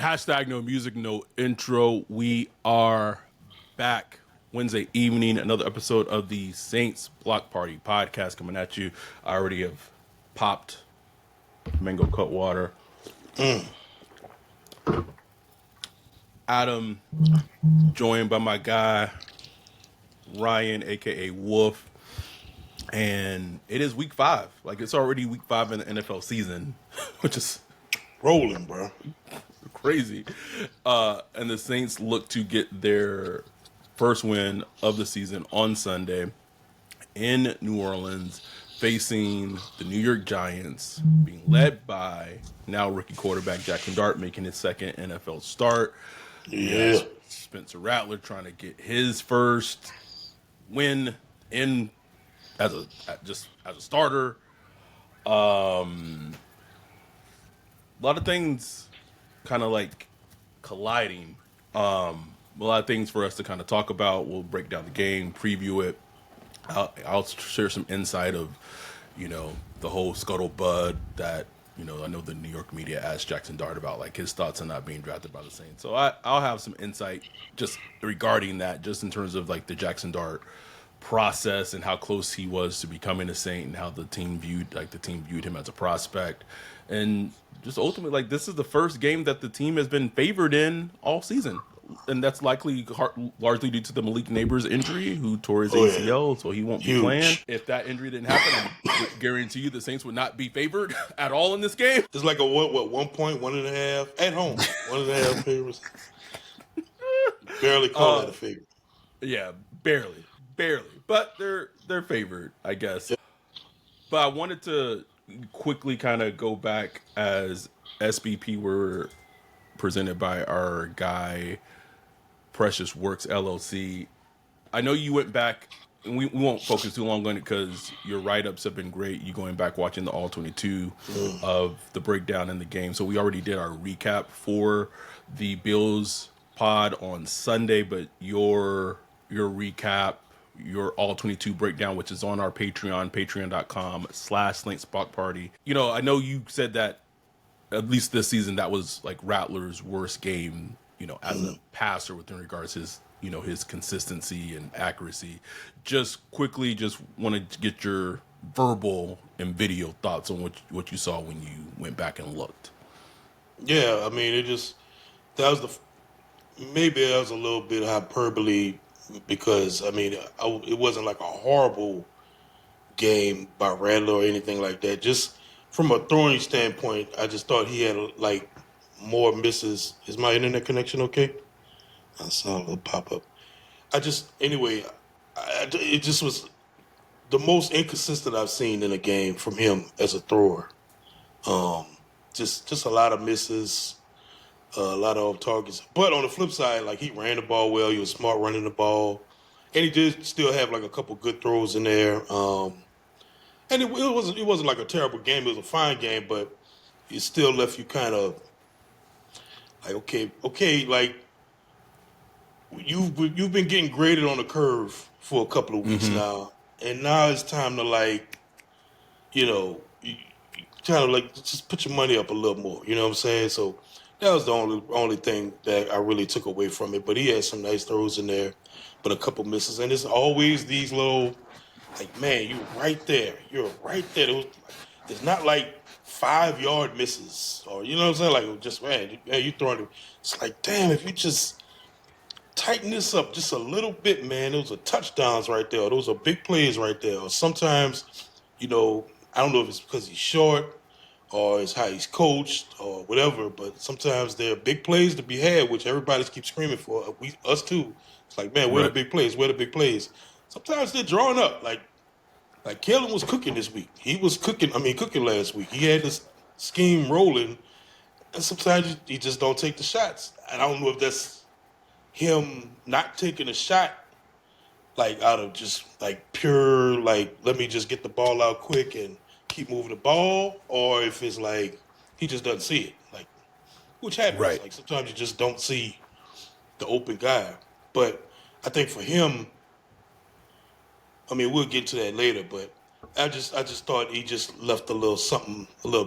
Hashtag no music, no intro. We are back Wednesday evening. Another episode of the Saints Block Party podcast coming at you. I already have popped mango cut water. Adam, joined by my guy Ryan, aka Wolf, and it is week 5. Like, it's already week 5 in the NFL season, which is rolling, bro. Crazy. And the Saints look to get their first win of the season on Sunday in New Orleans, facing the New York Giants, being led by now rookie quarterback Jaxson Dart, making his second NFL start. Yeah. Spencer Rattler trying to get his first win in as a starter. A lot of things kind of like colliding. A lot of things for us to kind of talk about. We'll break down the game, preview it. I'll share some insight of, the whole scuttlebutt that, I know the New York media asked Jaxson Dart about, like, his thoughts on not being drafted by the Saints. So I'll have some insight just regarding that, just in terms of, like, the Jaxson Dart process and how close he was to becoming a Saint and how the team viewed him as a prospect. And just ultimately, like, this is the first game that the team has been favored in all season. And that's likely largely due to the Malik Neighbors injury, who tore his ACL, so he won't be playing. If that injury didn't happen, I guarantee you the Saints would not be favored at all in this game. It's like a 1 point, 1.5 at home, 1.5 favorites. Barely call that a favorite. Yeah, barely, but they're favored, I guess. Yeah. But I wanted to quickly kind of go back as SBP were presented by our guy Precious Works LLC. I know you went back, and we won't focus too long on it because your write-ups have been great. You going back watching the All 22 of the breakdown in the game. So we already did our recap for the Bills pod on Sunday, but your recap, your All 22 breakdown, which is on our Patreon, patreon.com/SaintsBlockParty. I know you said that at least this season that was like Rattler's worst game, as a passer within regards to his consistency and accuracy. Just quickly, just wanted to get your verbal and video thoughts on what you saw when you went back and looked. Yeah, I mean, maybe that was a little bit hyperbole because, I mean, it wasn't like a horrible game by Rattler or anything like that. Just from a throwing standpoint, I just thought he had like more misses. Is my internet connection okay? I saw a little pop up. It just was the most inconsistent I've seen in a game from him as a thrower. Just a lot of misses, a lot of off targets. But on the flip side, like, he ran the ball well. He was smart running the ball, and he did still have like a couple good throws in there. And it wasn't like a terrible game. It was a fine game, but it still left you kind of like, okay, like, you've been getting graded on the curve for a couple of weeks now, and now it's time to, like, you kind of like just put your money up a little more. You know what I'm saying? So that was the only thing that I really took away from it. But he had some nice throws in there, but a couple misses, and it's always these little, like, man, you're right there. It's not like 5-yard misses, or, you know what I'm saying? Like, just, man, you throwing it. It's like, damn, if you just tighten this up just a little bit, man, those are touchdowns right there. Those are big plays right there. Or sometimes, I don't know if it's because he's short or it's how he's coached or whatever, but sometimes there are big plays to be had, which everybody keeps screaming for. Us too. It's like, man, where are the big plays? Where are the big plays? Sometimes they're drawing up. Like Kellen was cooking this week. He was cooking last week. He had this scheme rolling, and sometimes he just don't take the shots. And I don't know if that's him not taking a shot, like, out of just like pure, like, let me just get the ball out quick and keep moving the ball, or if it's like he just doesn't see it, like, which happens. Right. Like, sometimes you just don't see the open guy. But I think for him, I mean, we'll get to that later, but I just thought he just left a little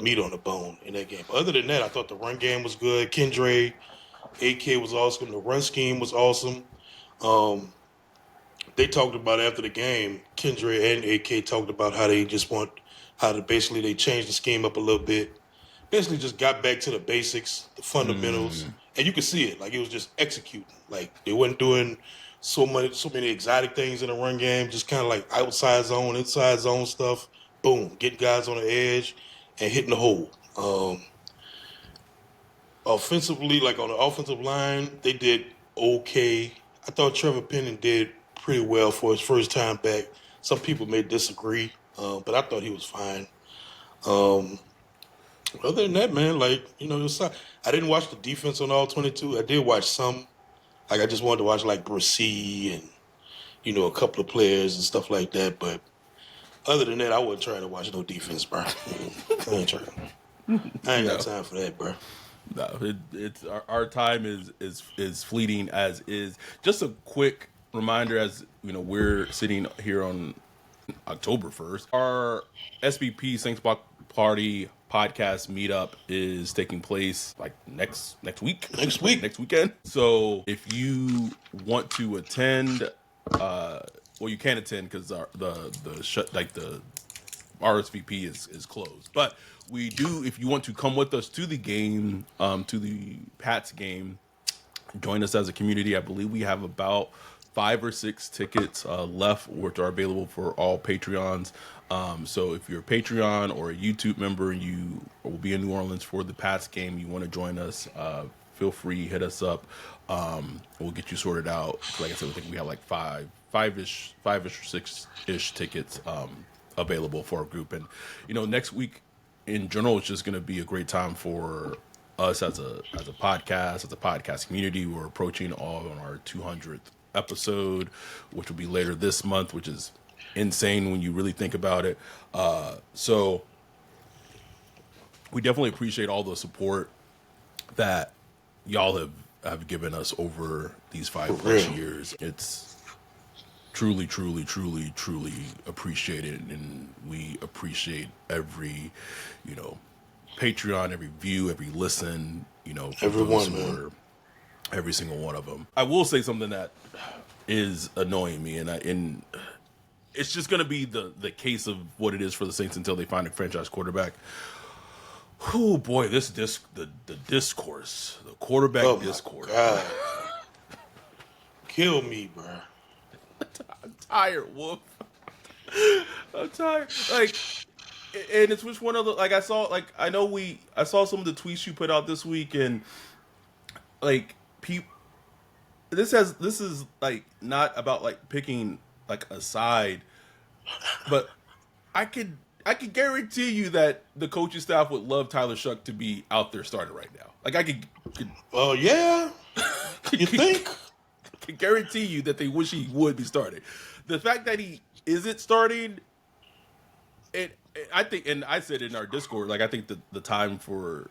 meat on the bone in that game. But other than that, I thought the run game was good. Kendra, AK was awesome. The run scheme was awesome. Um, they talked about after the game. Kendra and AK talked about how they just want how to basically they changed the scheme up a little bit. Basically, just got back to the basics, the fundamentals, and you could see it. Like it was just executing. Like they wasn't doing so many exotic things in the run game. Just kind of like outside zone, inside zone stuff. Boom, getting guys on the edge and hitting the hole. Offensively, like on the offensive line, they did okay. I thought Trevor Penning did pretty well for his first time back. Some people may disagree, but I thought he was fine. Um, Other than that, man, like I didn't watch the defense on all 22. I did watch some. Like I just wanted to watch like Brissy and a couple of players and stuff like that. But other than that, I wasn't trying to watch no defense, bro. I ain't trying. I ain't got time for that, bro. No, it's our time is fleeting as is. Just a quick reminder, as we're sitting here on October 1st. Our SBP Saints Block Party podcast meetup is taking place like next week. Next weekend. So if you want to attend, well, you can't attend because the RSVP is closed. But we do, if you want to come with us to the game, to the Pats game, join us as a community. I believe we have about 5 or 6 tickets left, which are available for all Patreons. So if you're a Patreon or a YouTube member and you will be in New Orleans for the Pats game, you want to join us, feel free, hit us up. We'll get you sorted out. Like I said, I think we have like five-ish or 6-ish tickets available for our group. And next week in general, it's just going to be a great time for us as a podcast community. We're approaching on our 200th episode, which will be later this month, which is insane when you really think about it. So we definitely appreciate all the support that y'all have given us over these 5+ years. It's truly appreciated, and we appreciate every Patreon, every view, every listen, everyone, man. Every single one of them. I will say something that is annoying me, and it's just going to be the case of what it is for the Saints until they find a franchise quarterback. Oh boy, the discourse, the quarterback discourse. God. Kill me, bro. I'm tired, Wolf. I'm tired. Like, and it's which one of the I saw I saw some of the tweets you put out this week, and like this is like not about like picking like a side, but I could guarantee you that the coaching staff would love Tyler Shuck to be out there starting right now. Like I could Oh yeah. You think? I can guarantee you that they wish he would be starting. The fact that he isn't starting, I think, and I said in our Discord, like I think the time for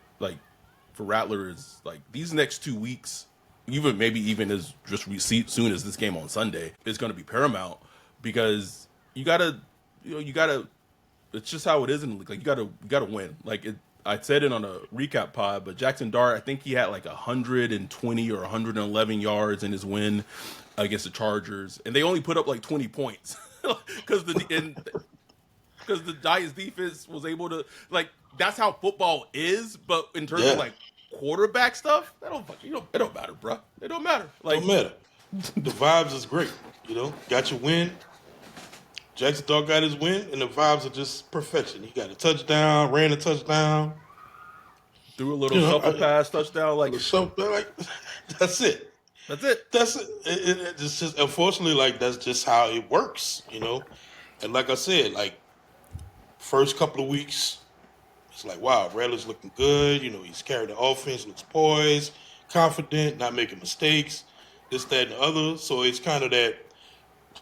Rattler is like these next 2 weeks, even as just soon as this game on Sunday, is going to be paramount, because you gotta. It's just how it is, and like you gotta win. Like I said it on a recap pod, but Jaxson Dart, I think he had like 120 or 111 yards in his win against the Chargers, and they only put up like 20 points because the Giants defense was able to, like, that's how football is. But in terms of like quarterback stuff, it don't matter, bro. It don't matter. Like, don't matter. The vibes is great. Got your win. Jaxson Dart got his win, and the vibes are just perfection. He got a touchdown, ran a touchdown, threw a little shuffle pass touchdown, like that's it. That's it. It's just unfortunately, like, that's just how it works, And like I said, like, first couple of weeks, it's like, wow, Rattler's looking good. He's carrying the offense, looks poised, confident, not making mistakes, this, that, and the other. So it's kind of that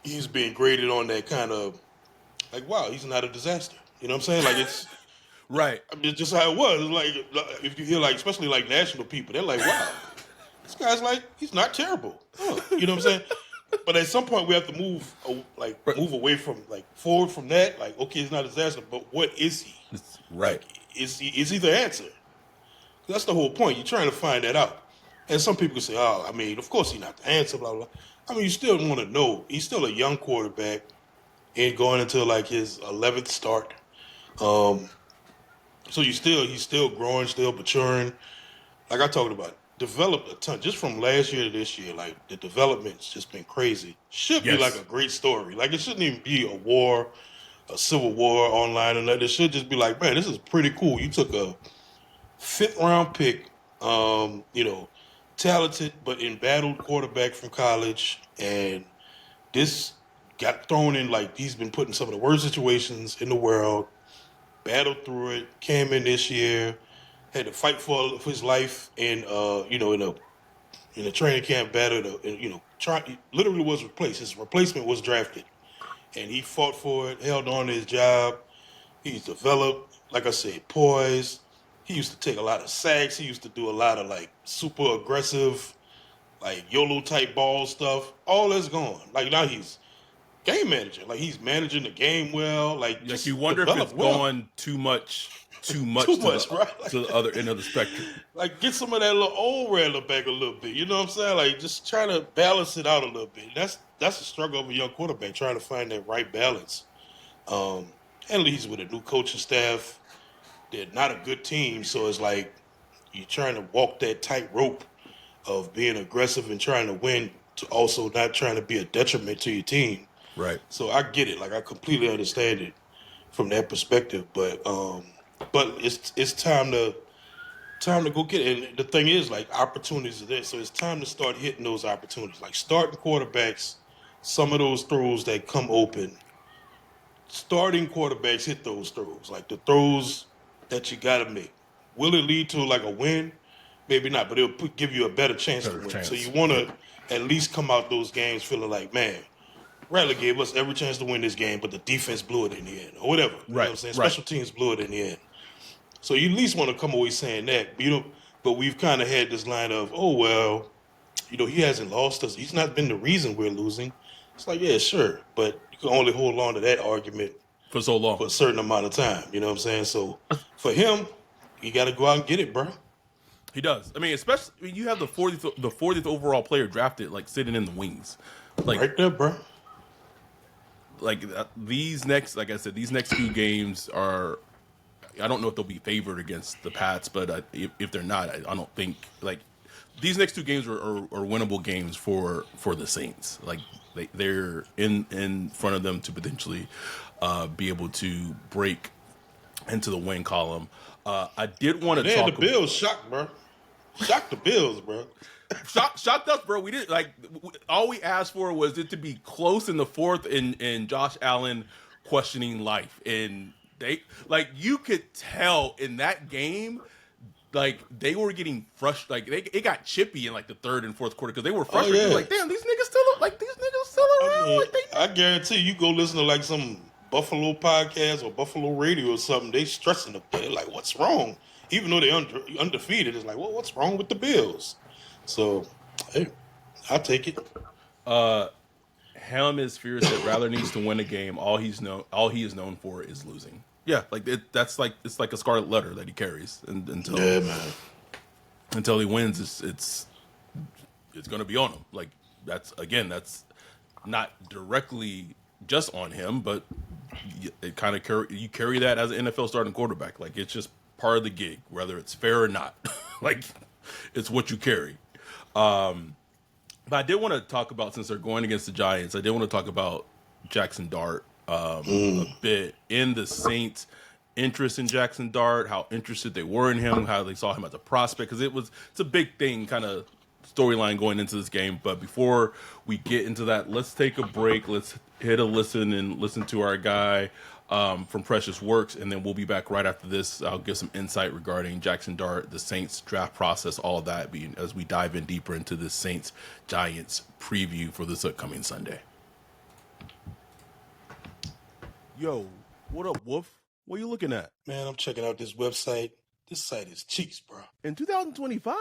he's being graded on that kind of, like, wow, he's not a disaster. You know what I'm saying? Like, it's right. I mean, it's just how it was. It's like, if you hear, like, especially like national people, they're like, wow, this guy's like, he's not terrible. You know what I'm saying? But at some point we have to move away from forward from that. Like, okay, it's not a disaster, but what is he? Right. Like, is he the answer? That's the whole point. You're trying to find that out. And some people can say, oh, I mean, of course he's not the answer, blah, blah. I mean, you still want to know. He's still a young quarterback and going into like his 11th start. So he's still growing, still maturing. Like I talked about, developed a ton. Just from last year to this year, like the development's just been crazy. Should be like Yes. a great story. Like it shouldn't even be a civil war online and that. It should just be like, man, this is pretty cool. You took a 5th round pick, talented but embattled quarterback from college, and this got thrown in like he's been put in some of the worst situations in the world, battled through it, came in this year, had to fight for his life, and in a training camp battle, literally was replaced. His replacement was drafted, and he fought for it, held on to his job. He's developed, like I said, poise. He used to take a lot of sacks. He used to do a lot of like super aggressive, like YOLO type ball stuff. All that's gone. Like now he's game manager. Like he's managing the game well. Like just you wonder if it's gone too much too to much, the right? Like, to the other end of the spectrum. like get some of that little old rattler back a little bit. You know what I'm saying? Like just trying to balance it out a little bit. That's the struggle of a young quarterback, trying to find that right balance. And he's with a new coaching staff. They're not a good team, so it's like you're trying to walk that tightrope of being aggressive and trying to win, to also not trying to be a detriment to your team. Right. So I get it. Like I completely understand it from that perspective. But it's time to go get it. And the thing is, like opportunities are there, so it's time to start hitting those opportunities. Like starting quarterbacks, some of those throws that come open. Starting quarterbacks hit those throws, like the throws that you got to make. Will it lead to like a win? Maybe not, but it'll give you a better chance to win. So you want to at least come out those games feeling like, man, Rattler gave us every chance to win this game, but the defense blew it in the end, or whatever. You know what I'm saying? Special teams blew it in the end. So you at least want to come away saying that. But we've kind of had this line of, oh well, he hasn't lost us. He's not been the reason we're losing. It's like, yeah, sure, but you can only hold on to that argument For so long. for a certain amount of time. You know what I'm saying? So for him, you got to go out and get it, bro. He does. I mean, especially you have the 40th overall player drafted, like sitting in the wings, like right there, bro. Like these next, like I said, these next 2 games are. I don't know if they'll be favored against the Pats, but if they're not, I don't think like these next 2 games are winnable games for the Saints. Like they're in front of them to potentially be able to break into the win column. I did want to talk. The Bills shocked, bro. Shocked the Bills, bro. Shocked us, bro. We did all we asked for was it to be close in the 4th, and Josh Allen questioning life, and they you could tell in that game. Like they were getting frustrated. Like it got chippy in like the 3rd and 4th quarter because they were frustrated. Oh, yeah. Like, damn, these niggas still around. I guarantee you go listen to like some Buffalo podcast or Buffalo radio or something. They stressing up there like, what's wrong? Even though they're undefeated, it's like, well, what's wrong with the Bills? So, hey, I'll take it. Helm is fierce that Rattler needs to win a game. All he is known for is losing. Yeah, it's like a scarlet letter that he carries until he wins. It's going to be on him. Like that's not directly just on him, but it kind of you carry that as an NFL starting quarterback. Like it's just part of the gig, whether it's fair or not. Like it's what you carry. But I did want to talk about, since they're going against the Giants, I did want to talk about Jaxson Dart a bit, in the Saints' interest in Jaxson Dart, how interested they were in him, how they saw him as a prospect, because it's a big thing, kind of storyline going into this game. But before we get into that, let's take a break. Let's hit a listen and listen to our guy from Precious Works, and then we'll be back right after this. I'll give some insight regarding Jaxson Dart, the Saints draft process, all of that, as we dive in deeper into the Saints-Giants preview for this upcoming Sunday. Yo, what up, Wolf? What are you looking at? Man, I'm checking out this website. This site is cheeks, bro. In 2025?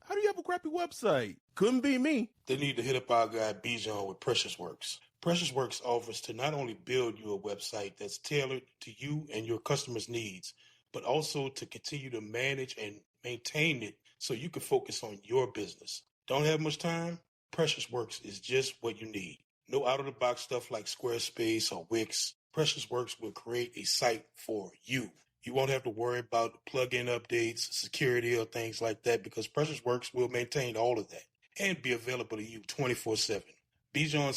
How do you have a crappy website? Couldn't be me. They need to hit up our guy Bijan with Precious Works. Precious Works offers to not only build you a website that's tailored to you and your customers' needs, but also to continue to manage and maintain it so you can focus on your business. Don't have much time? Precious Works is just what you need. No out-of-the-box stuff like Squarespace or Wix. Precious Works will create a site for you. You won't have to worry about plugin updates, security, or things like that because Precious Works will maintain all of that and be available to you 24/7. Bijan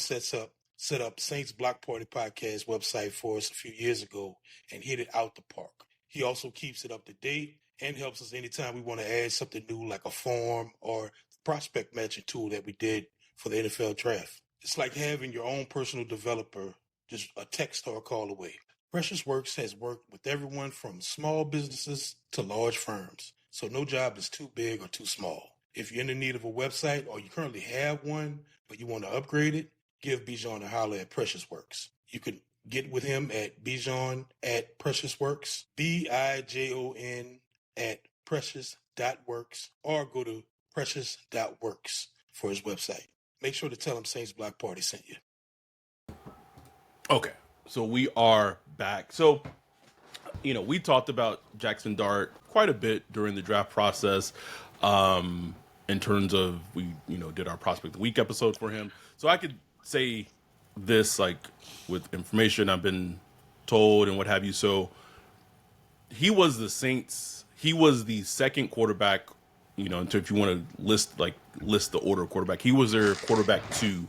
set up Saints Block Party Podcast website for us a few years ago and hit it out the park. He also keeps it up to date and helps us anytime we want to add something new like a form or the prospect matching tool that we did for the NFL draft. It's like having your own personal developer just a text or a call away. Precious Works has worked with everyone from small businesses to large firms, so no job is too big or too small. If you're in the need of a website or you currently have one, but you want to upgrade it, give Bijan a holler at Precious Works. You can get with him at Bijan at Precious Works, Bijon at precious.works, or go to precious.works for his website. Make sure to tell him Saints Block Party sent you. Okay, so we are back. So, we talked about Jaxson Dart quite a bit during the draft process. In terms of we did our prospect of the week episode for him, so I could say this like with information I've been told and what have you. So he was the second quarterback. If you want to list the order of quarterback, he was their quarterback 2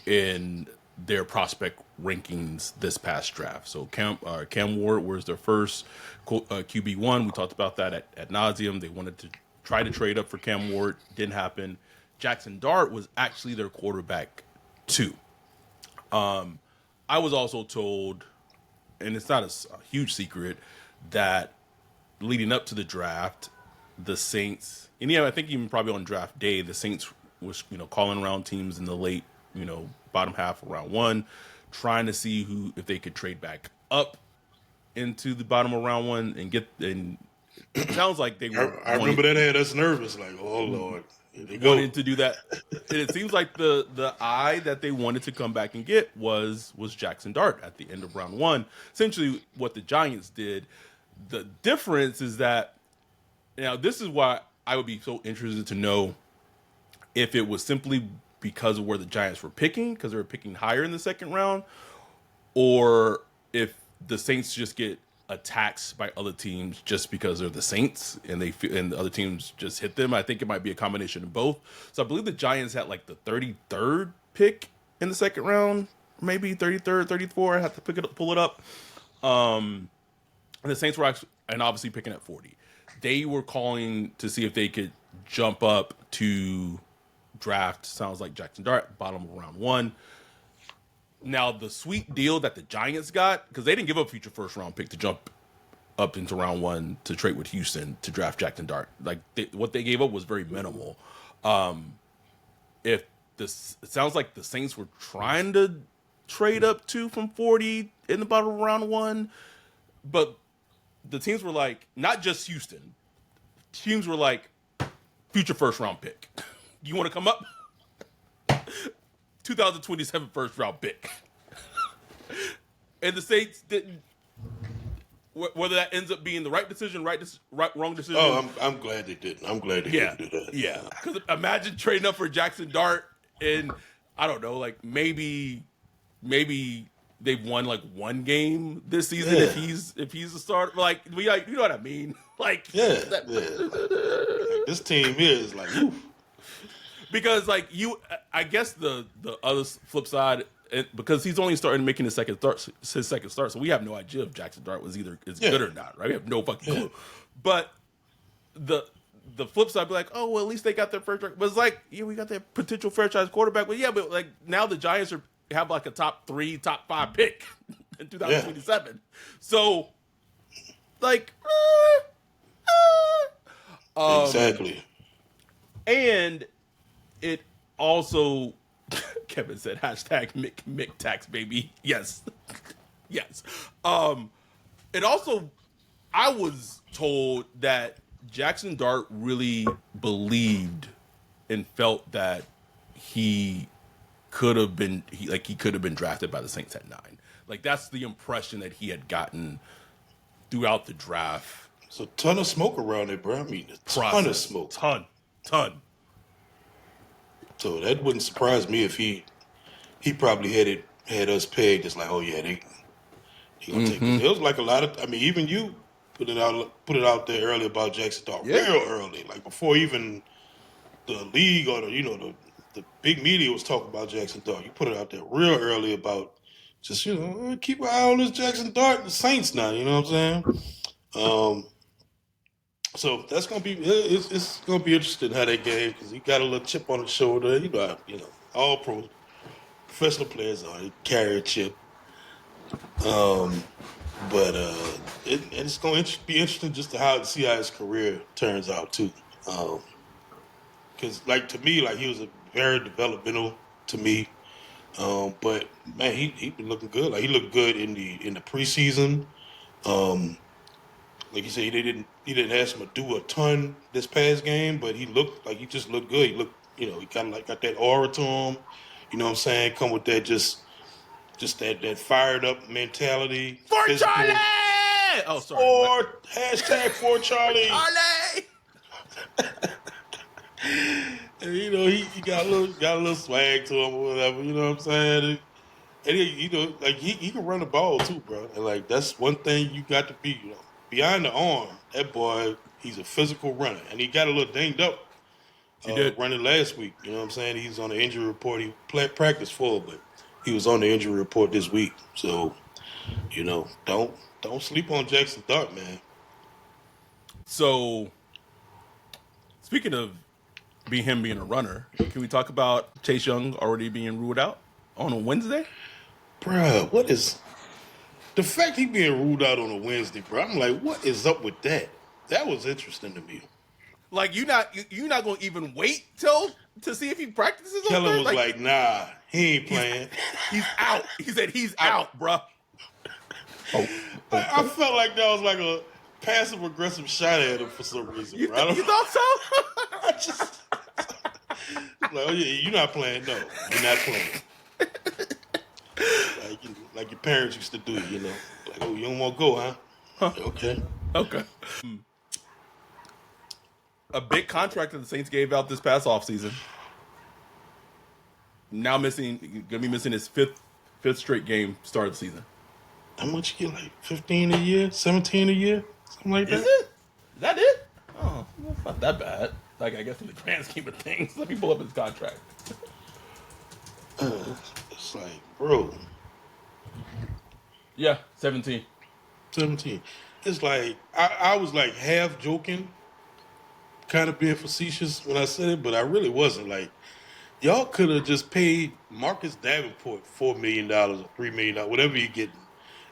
in their prospect rankings this past draft. So Cam Ward was their first QB1. We talked about that at nauseum. They wanted to try to trade up for Cam Ward. Didn't happen. Jaxson Dart was actually their quarterback 2. I was also told, and it's not a huge secret, that leading up to the draft, the Saints, and I think even probably on draft day, the Saints was calling around teams in the late bottom half of round 1, trying to see if they could trade back up into the bottom of round 1 and it sounds like they were. I remember that had us nervous, like, oh Lord, they wanted to do that. And it seems like the eye that they wanted to come back and get was Jaxson Dart at the end of round 1. Essentially, what the Giants did. The difference is that this is why I would be so interested to know if it was simply because of where the Giants were picking, because they were picking higher in the second round, or if the Saints just get attacked by other teams just because they're the Saints and and the other teams just hit them. I think it might be a combination of both. So I believe the Giants had like the 33rd pick in the second round, maybe 33rd, 34. I have to pull it up. And the Saints were actually, and obviously picking at 40. They were calling to see if they could jump up to draft, sounds like Jaxson Dart, bottom of round 1. Now, the sweet deal that the Giants got, because they didn't give up a future first-round pick to jump up into round 1 to trade with Houston to draft Jaxson Dart. What they gave up was very minimal. It sounds like the Saints were trying to trade up from 40 in the bottom of round 1, but the teams were like, not just Houston, teams were like, future first-round pick. You want to come up? 2027 first round pick. And the Saints didn't. Whether that ends up being the right decision, wrong decision. Oh, I'm glad they didn't. I'm glad they didn't do that. Yeah, because imagine trading up for Jaxson Dart, and I don't know, like maybe they've won like one game this season if he's a starter. Like you know what I mean? Like this team here is like. Oof. Because I guess the other flip side, because he's only starting making his second start, so we have no idea if Jaxson Dart was good or not, right? We have no fucking clue. But the flip side, be like, oh well, at least they got their first. But it's like, we got their potential franchise quarterback. But but like now the Giants have like a top 3, top 5 pick in 2027. So like, exactly, and. It also, Kevin said, hashtag Mick tax, baby. Yes. Yes. It also, I was told that Jaxson Dart really believed and felt that he could have been drafted by the Saints at 9. Like that's the impression that he had gotten throughout the draft. There's a ton of smoke around it, bro. I mean, a ton of smoke. Ton. So that wouldn't surprise me if he probably had us pegged as like, oh yeah, they gonna take it. It was like a lot of. I mean, even you put it out there early about Jaxson Dart, real early, like before even the league or the big media was talking about Jaxson Dart. You put it out there real early about just keep an eye on this Jaxson Dart, the Saints now. You know what I'm saying? So that's gonna be it's gonna be interesting how that game because he got a little chip on his shoulder. All professional players are they carry a chip. But it's going to be interesting just to see how his career turns out too. Because like to me, like he was a very developmental to me. But man, he been looking good. Like he looked good in the preseason. Like you said, he didn't ask him to do a ton this past game, but he just looked good. He looked, he kind of like got that aura to him. You know what I'm saying? Come with that just that fired up mentality. For physical. Charlie! Oh, sorry. For Charlie. Charlie! And he got a little swag to him or whatever. You know what I'm saying? And he can run the ball too, bro. And like that's one thing you got to be. Beyond the arm, that boy, he's a physical runner, and he got a little dinged up. Running last week. You know what I'm saying? He's on the injury report. He practiced full, but he was on the injury report this week. So, don't sleep on Jaxson Dart, man. So, speaking of him being a runner, can we talk about Chase Young already being ruled out on a Wednesday? Bruh, what is the fact he being ruled out on a Wednesday, bro? I'm like, what is up with that? That was interesting to me. Like you're not gonna even wait to see if he practices. Kellen was like, nah, he ain't playing. He's out. He said he's out, bruh. I felt like that was like a passive aggressive shot at him for some reason. You thought so? I just like, oh yeah, you're not playing. No, you're not playing. Like your parents used to do, Like, oh, you don't want to go, huh? Okay. A big contract that the Saints gave out this past offseason. Now gonna be missing his fifth straight game start of the season. How much you get? Like 15 a year, 17 a year, something like that. Is it? Is that it? Oh, that's not that bad. Like I guess in the grand scheme of things. Let me pull up his contract. It's like, bro. Yeah, 17. 17. It's like I was like half joking, kind of being facetious when I said it, but I really wasn't. Like, y'all could have just paid Marcus Davenport $4 million or $3 million, whatever you're getting,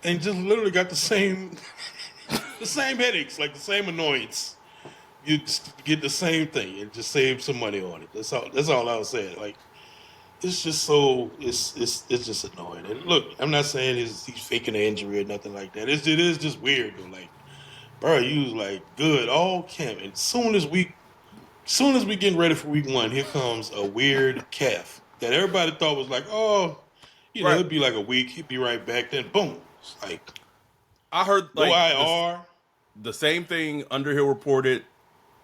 and just literally got the same headaches, like the same annoyance. You get the same thing and just save some money on it. That's all I was saying. Like, it's just it's just annoying. And look, I'm not saying he's faking an injury or nothing like that. It is just weird though. Like, bro, you was like good all camp, and soon as we getting ready for week 1, here comes a weird calf that everybody thought was like, oh, right. It'd be like a week, he'd be right back. Then boom, it's like I heard like IR. The same thing Underhill reported.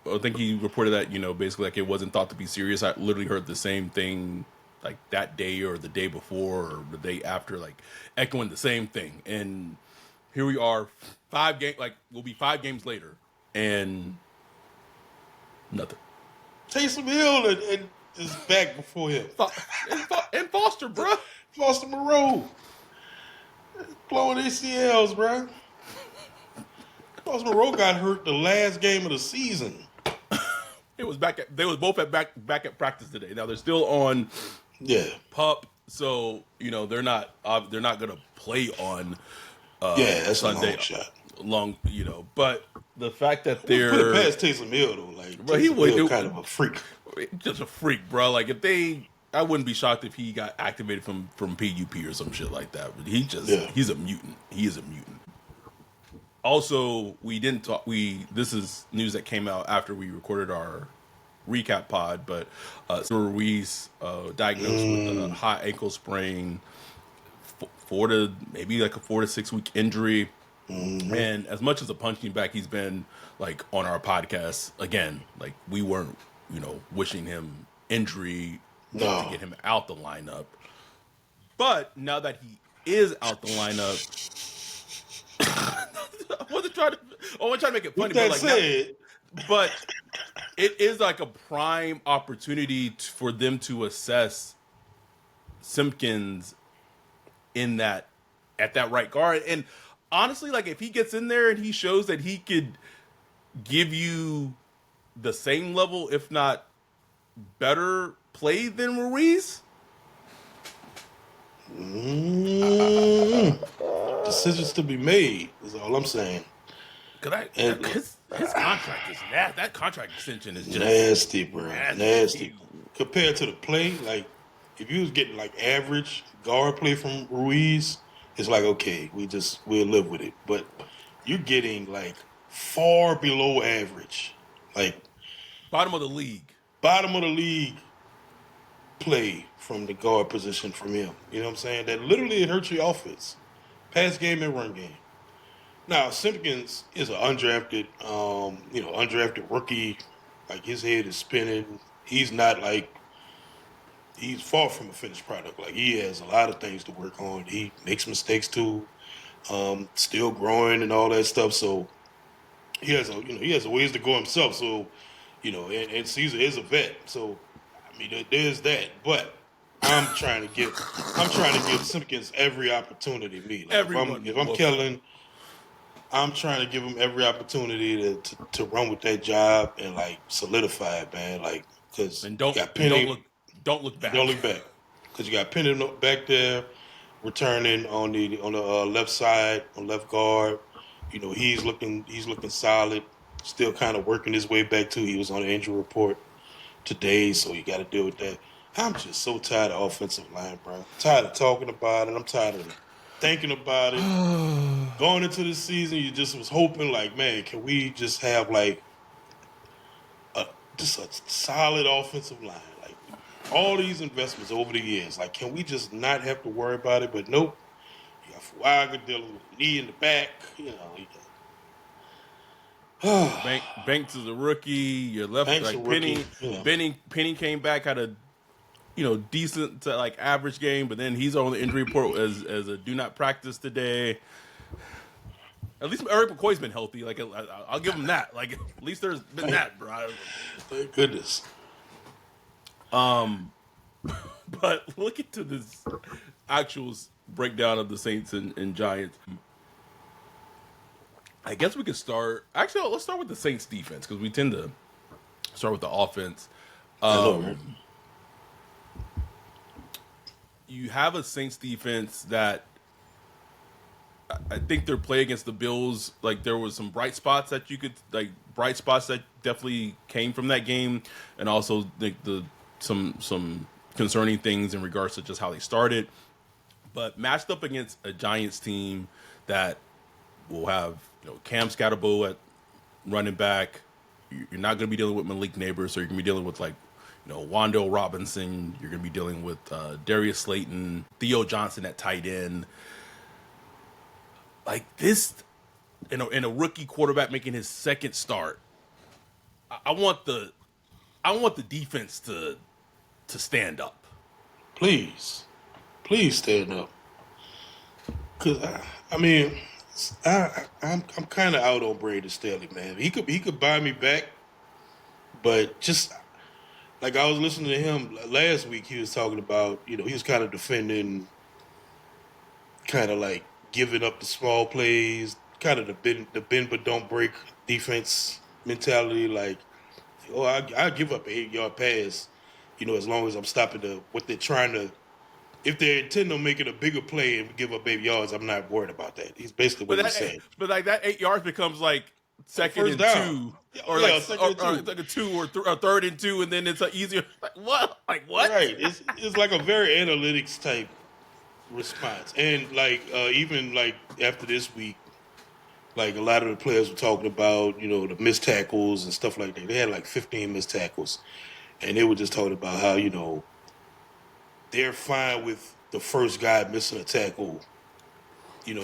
I think he reported that basically like it wasn't thought to be serious. I literally heard the same thing like that day or the day before or the day after, like echoing the same thing. And here we are, 5 games. Like we'll be 5 games later, and nothing. Taysom Hill and is back before him. And Foster, bro. Foster Moreau. Blowing ACLs, bro. Foster Moreau got hurt the last game of the season. They was both back at practice today. Now they're still on PUP, so they're not gonna play on that's Sunday. A long shot. But the fact that they're put it past Taysom Hill though, like bro, he was kind of a freak. Just a freak, bro. Like I wouldn't be shocked if he got activated from PUP or some shit like that. But he's a mutant. He is a mutant. Also, we didn't talk. This is news that came out after we recorded our recap pod, but Ruiz diagnosed with a high ankle sprain, 4 to 6 week injury. And as much as a punching back he's been, like, on our podcast, again, like, we weren't, wishing him injury to get him out the lineup. But now that he is out the lineup, I wasn't trying to make it funny, With that but said, but it is like a prime opportunity for them to assess Simpkins at that right guard. And honestly, like, if he gets in there and he shows that he could give you the same level, if not better play than Ruiz, decisions to be made is all I'm saying. His contract is that contract extension is just Nasty, bro. Nasty. Compared to the play, like, if you was getting like average guard play from Ruiz, it's like, okay, we'll live with it. But you're getting like far below average, like bottom of the league. bottom of the league play from the guard position from him. You know what I'm saying? That literally it hurts your offense, pass game and run game. Now Simpkins is an undrafted rookie. Like, his head is spinning. He's not like, he's far from a finished product. Like, he has a lot of things to work on. He makes mistakes too. Still growing and all that stuff. So he has a ways to go himself. So, and Caesar is a vet. So, I mean, there's that. But I'm trying to give Simpkins every opportunity. If I'm Kellen, I'm trying to give him every opportunity to run with that job and, like, solidify it, man. Like, because Don't look back. Don't look back, because you got Penny back there returning on the left side, on left guard. He's looking solid. Still kind of working his way back too. He was on the injury report today, so you got to deal with that. I'm just so tired of offensive line, bro. I'm tired of talking about it. I'm tired of thinking about it. Going into the season, you just was hoping, like, man, can we just have like just a solid offensive line? Like, all these investments over the years, like, can we just not have to worry about it? But nope. You got Fuaga dealing with the knee in the back. Banks is a rookie. Your left, Banks like, a rookie. Penny came back, had a decent to, like, average game, but then he's on the injury report as a do not practice today. At least Eric McCoy's been healthy. Like, I'll give him that. Like, at least there's been that, bro. Thank goodness. But look into this actual breakdown of the Saints and Giants. I guess we could start. Actually, let's start with the Saints defense, because we tend to start with the offense. You have a Saints defense that I think their play against the Bills, like, there was some bright spots that definitely came from that game, and also some concerning things in regards to just how they started. But matched up against a Giants team that will have Cam Scatterbo at running back, you're not going to be dealing with Malik Neighbors, so you're going to be dealing with, like, Wandale Robinson. You're going to be dealing with Darius Slayton, Theo Johnson at tight end. Like, this, in a rookie quarterback making his second start, I want the defense to stand up. Please stand up. Cause I'm kind of out on Brandon Staley, man. He could buy me back, but just like, I was listening to him last week, he was talking about, he was kind of defending, kind of like giving up the small plays, kind of the bend but don't break defense mentality. Like, I give up an 8-yard pass, as long as I'm stopping what they're trying to. If they're intending on making a bigger play and give up 8 yards, I'm not worried about that. He's basically what he's saying. But, like, that 8 yards becomes like second and down. 2, or like a 2 or third and 2, and then it's an easier. Like, what? Like, what? Right. It's like a very analytics type response, and like even like after this week, Like a lot of the players were talking about, the missed tackles and stuff like that. They had like 15 missed tackles, and they were just talking about how they're fine with the first guy missing a tackle.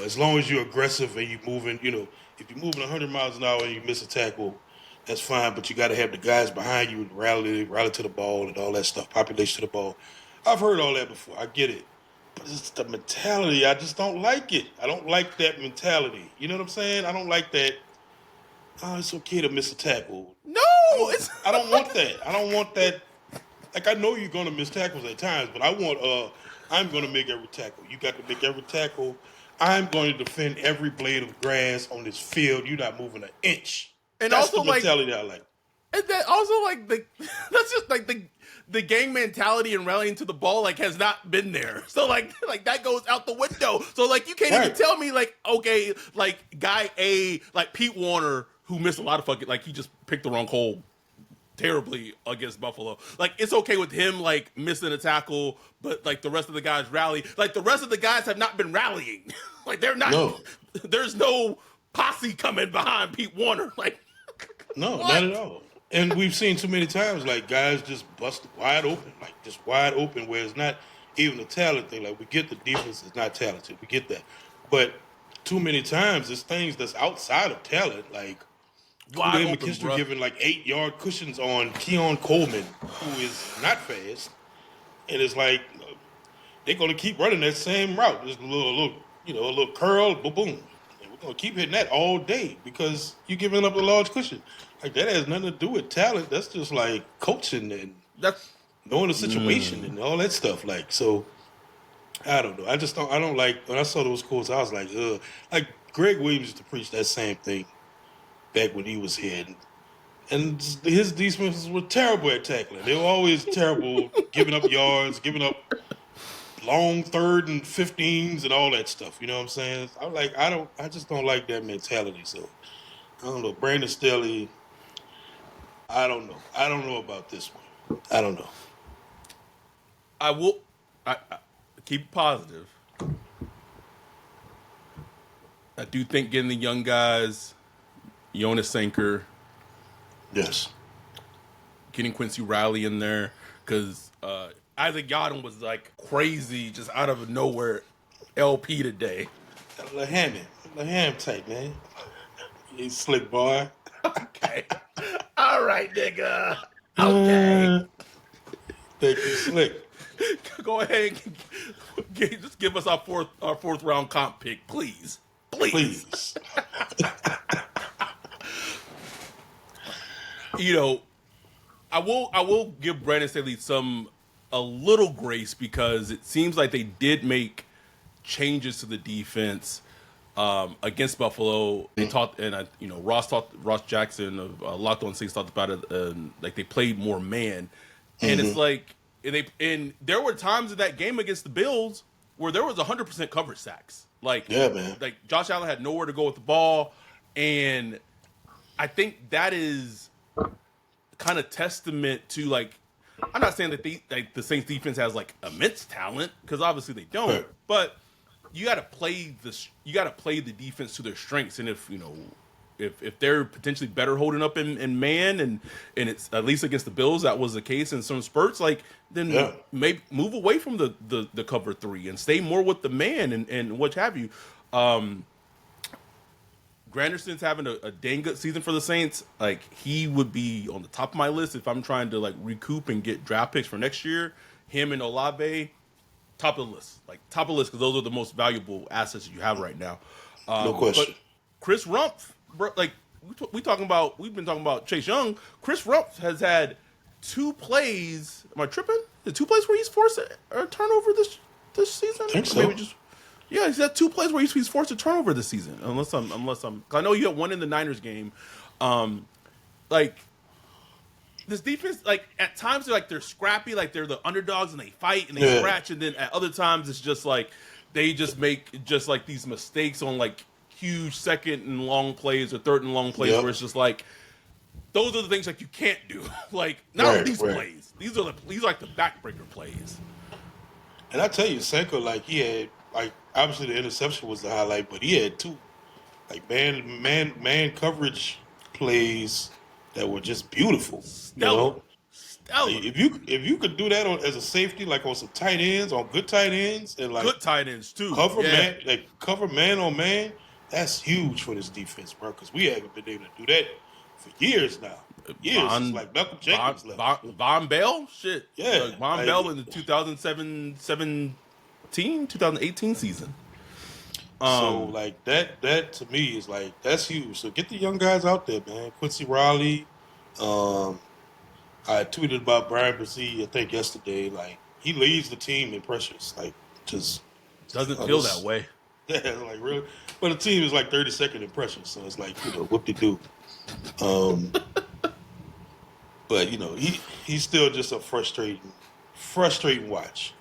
As long as you're aggressive and you're moving, if you're moving 100 miles an hour and you miss a tackle, that's fine. But you got to have the guys behind you rally to the ball and all that stuff, population to the ball. I've heard all that before. I get it. But it's the mentality. I just don't like it. I don't like that mentality. You know what I'm saying? I don't like that. Oh, it's okay to miss a tackle. No, I don't want that. I don't want that. Like, I know you're gonna miss tackles at times, but I'm gonna make every tackle. You got to make every tackle. I'm going to defend every blade of grass on this field. You're not moving an inch. and That's also the mentality I like. and that also like that's just like the gang mentality and rallying to the ball like has not been there. So like that goes out the window. So like you can't even tell me like, okay, like guy A, like Pete Warner, who missed a lot of fucking, like he just picked the wrong hole terribly against Buffalo. Like it's okay with him like missing a tackle, but like the rest of the guys rally. Like the rest of the guys have not been rallying. Like they're not. No. There's no posse coming behind Pete Warner. Like no, not at all. And we've seen too many times like guys just bust wide open, like just wide open, where it's not even a talent thing. Like we get the defense is not talented, we get that, but too many times it's things that's outside of talent, like. Kool-Aid McKinstry giving like 8-yard cushions on Keon Coleman, who is not fast, and it's like they're gonna keep running that same route. Just a little curl, boom, boom. And we're gonna keep hitting that all day because you're giving up a large cushion. Like that has nothing to do with talent. That's just like coaching and that's knowing the situation and all that stuff. Like so, I don't know. I don't like when I saw those quotes. I was like, ugh. Like Greg Williams used to preach that same thing back when he was here. And his defenses were terrible at tackling. They were always terrible, giving up yards, giving up long 3rd and 15s and all that stuff. You know what I'm saying? I just don't like that mentality. So, I don't know. Brandon Staley, I don't know. I don't know about this one. I don't know. I keep it positive. I do think getting the young guys, Jonas Sanker. Yes. Getting Quincy Riley in there because Isaac Yadam was like crazy just out of nowhere LP today. Laham type, man. He's slick boy. Okay. All right, nigga. Okay. Think he's slick. Go ahead and just give us our fourth round comp pick, please. Please. I will give Brandon Staley a little grace because it seems like they did make changes to the defense against Buffalo. They talked, and Ross Jackson of Locked On Saints talked about it. Like they played more man, and it's like and there were times in that game against the Bills where there was 100% coverage sacks. Like yeah, man. Like Josh Allen had nowhere to go with the ball, and I think that is kind of testament to like, I'm not saying that the Saints defense has like immense talent because obviously they don't, right. But you got to play the defense to their strengths, and if they're potentially better holding up in man and it's at least against the Bills that was the case in some spurts, like then maybe move away from the cover 3 and stay more with the man and what have you. Granderson's having a dang good season for the Saints. Like he would be on the top of my list if I'm trying to like recoup and get draft picks for next year. Him and Olave, top of the list. Like top of the list because those are the most valuable assets that you have right now. No question. But Chris Rumpf, like we've been talking about Chase Young. Chris Rumpf has had 2 plays. Am I tripping? The 2 plays where he's forced a turnover this season? I think so. Maybe just. Yeah, he's had 2 plays where he's forced a turnover this season. Unless I'm, I know you had one in the Niners game. Like this defense, like at times they're scrappy, like they're the underdogs and they fight and they scratch, and then at other times it's just like they just make just like these mistakes on like huge 2nd and long plays or 3rd and long plays where it's just like those are the things like you can't do. Like not these plays. These are like the backbreaker plays. And I tell you, Sanko, like he had. Like obviously the interception was the highlight, but he had 2 like man coverage plays that were just beautiful. You Stellar, know, like stellar. if you could do that as a safety, like on some tight ends, on good tight ends, and like Good tight ends too. cover Yeah, man, like cover man on man, that's huge for this defense, bro. Because we haven't been able to do that for years now. Years since Von like Malcolm Von Jenkins left. Von, Von Bell. Shit, Yeah, Von Bell like in the 2018 season. so, like that to me is like that's huge. So get the young guys out there, man. Quincy Riley. Um, I tweeted about Brian Brzee, I think yesterday. Like he leads the team in pressures. Like just, Doesn't feel that this, way. yeah, like really. But the team is like 32nd in pressures, so it's like whoop de do. Um, but he's still just a frustrating watch.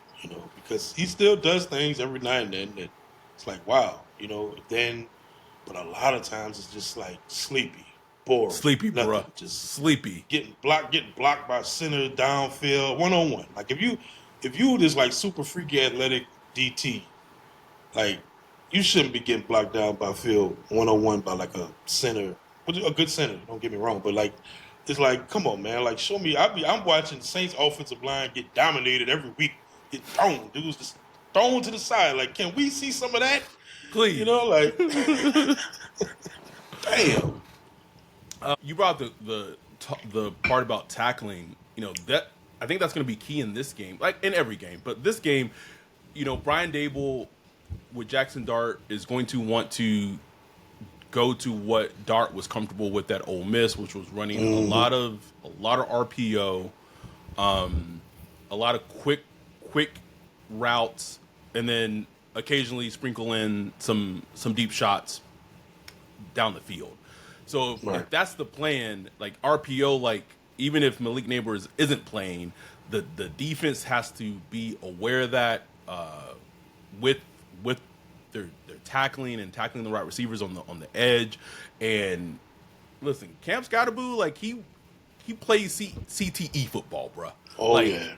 Because he still does things every now and then that it's like wow. Then but a lot of times it's just like sleepy, boring, Sleepy, nothing. bruh. Just Sleepy. getting blocked by center downfield, 1-on-1. Like if you just like super freaky athletic DT, like you shouldn't be getting blocked down by field 1-on-1 by like a center, a good center. Don't get me wrong, but like it's like come on, man. Like show me. I'm watching Saints offensive line get dominated every week, get thrown. Dudes just thrown to the side. Like can we see some of that? Please. Like damn. You brought the part about tackling. That I think that's going to be key in this game, like in every game. But this game, Brian Dable with Jaxson Dart is going to want to go to what Dart was comfortable with at Ole Miss, which was running a lot of RPO, a lot of quick routes, and then occasionally sprinkle in some deep shots down the field. So if Right. that's the plan, like RPO, like even if Malik Neighbors isn't playing, the defense has to be aware of that with with their tackling and tackling the right receivers on the edge. And listen, Cam Scottaboo, like he plays CTE football, bruh. Oh Like yeah.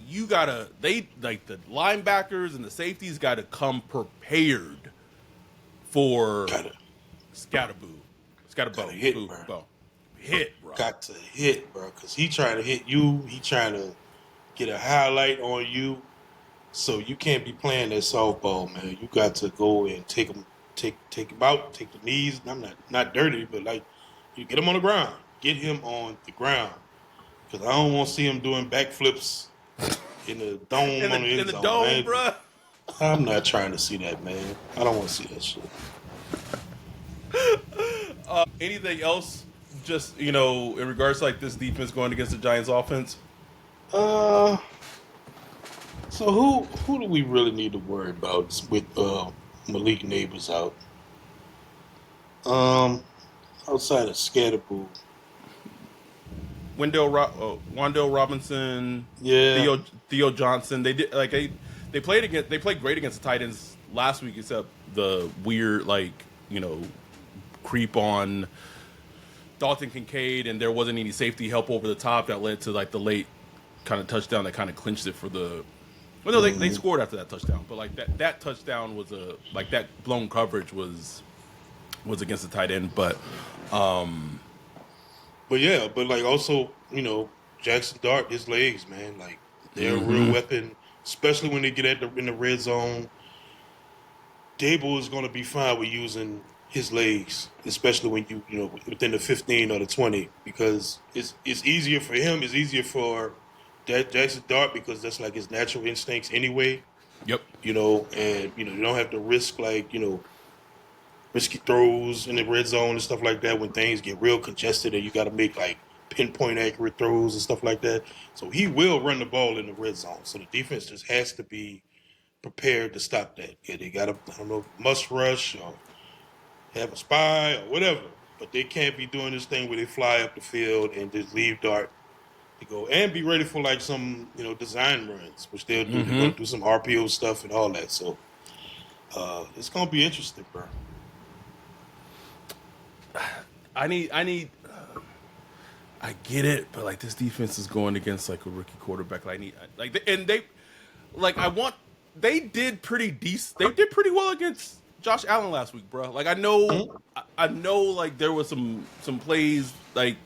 you gotta they like the linebackers and the safeties gotta come prepared for Gotta Scatterboo. gotta hit, Scatterboo. bro. Boo. Hit, bro. Got to hit, bro. Cause he trying to hit you. He trying to get a highlight on you. So you can't be playing that softball, man. You got to go and take him out, take the knees. I'm not dirty, but like you get him on the ground, get him on the ground. Cause I don't want to see him doing backflips in the dome on the In end the zone. dome, bruh. I'm not trying to see that, man. I don't want to see that shit. Anything else? Just in regards to like this defense going against the Giants offense. Uh, so who do we really need to worry about with Malik Neighbors out? Um, outside of Scatterboo, Wandale Robinson, yeah, Theo Johnson. They did like they played great against the Titans last week, except the weird creep on Dalton Kincaid, and there wasn't any safety help over the top that led to like the late kind of touchdown that kind of clinched it for the. Well, no, they scored after that touchdown, but like that touchdown was that blown coverage was against the tight end, but but yeah, but like also Jackson Dart, his legs, man, like they're a real weapon, especially when they get in the red zone. Dable is going to be fine with using his legs, especially when within the 15 or the 20, because it's easier for him. It's easier for Jackson Dart because that's like his natural instincts anyway. yep. And you don't have to risk like risky throws in the red zone and stuff like that when things get real congested and you got to make like pinpoint accurate throws and stuff like that. So he will run the ball in the red zone. So the defense just has to be prepared to stop that. Yeah, they got to, I don't know, must rush or have a spy or whatever. But they can't be doing this thing where they fly up the field and just leave Dart to go and be ready for like some, design runs, which they'll do. They're going to do some RPO stuff and all that. So it's going to be interesting, bro. I need. I get it, but like this defense is going against like a rookie quarterback. And they, like I want. They did pretty decent. They did pretty well against Josh Allen last week, bro. Like I know, Mhm. I know, like there was some plays, like,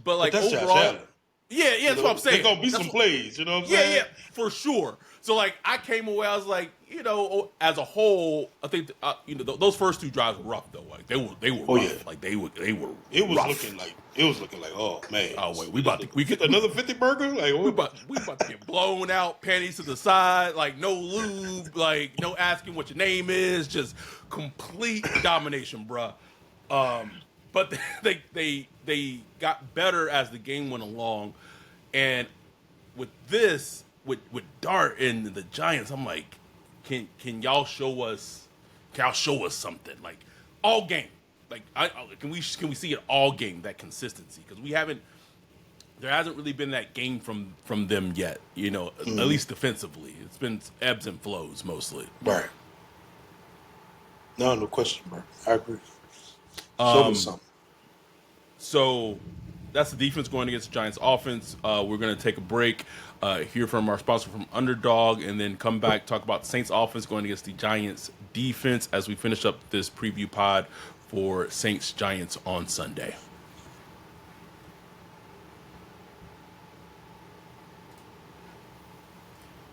but But like that's Josh overall, Allen. yeah, You that's what know, I'm there saying. gonna be That's some what, plays. You know what I'm yeah, saying? yeah, for sure. So like I came away, I was like, as a whole, I think those first two drives were rough though. Like they were Oh yeah. rough. Like they were It was rough. looking like, oh man, Oh wait, we just another 50 burger. Like what? we about to get blown out, panties to the side, like no lube, like no asking what your name is, just complete domination, bruh. But they got better as the game went along, and with Dart and the Giants, I'm like, can y'all show us? Can y'all show us something like all game? Like, can we see it all game, that consistency? Because we haven't. There hasn't really been that game from them yet. At least defensively, it's been ebbs and flows mostly. Right. No question, bro. I agree. Show me something. So that's the defense going against the Giants offense. We're going to take a break, hear from our sponsor from Underdog, and then come back, talk about Saints offense going against the Giants defense as we finish up this preview pod for Saints Giants on Sunday.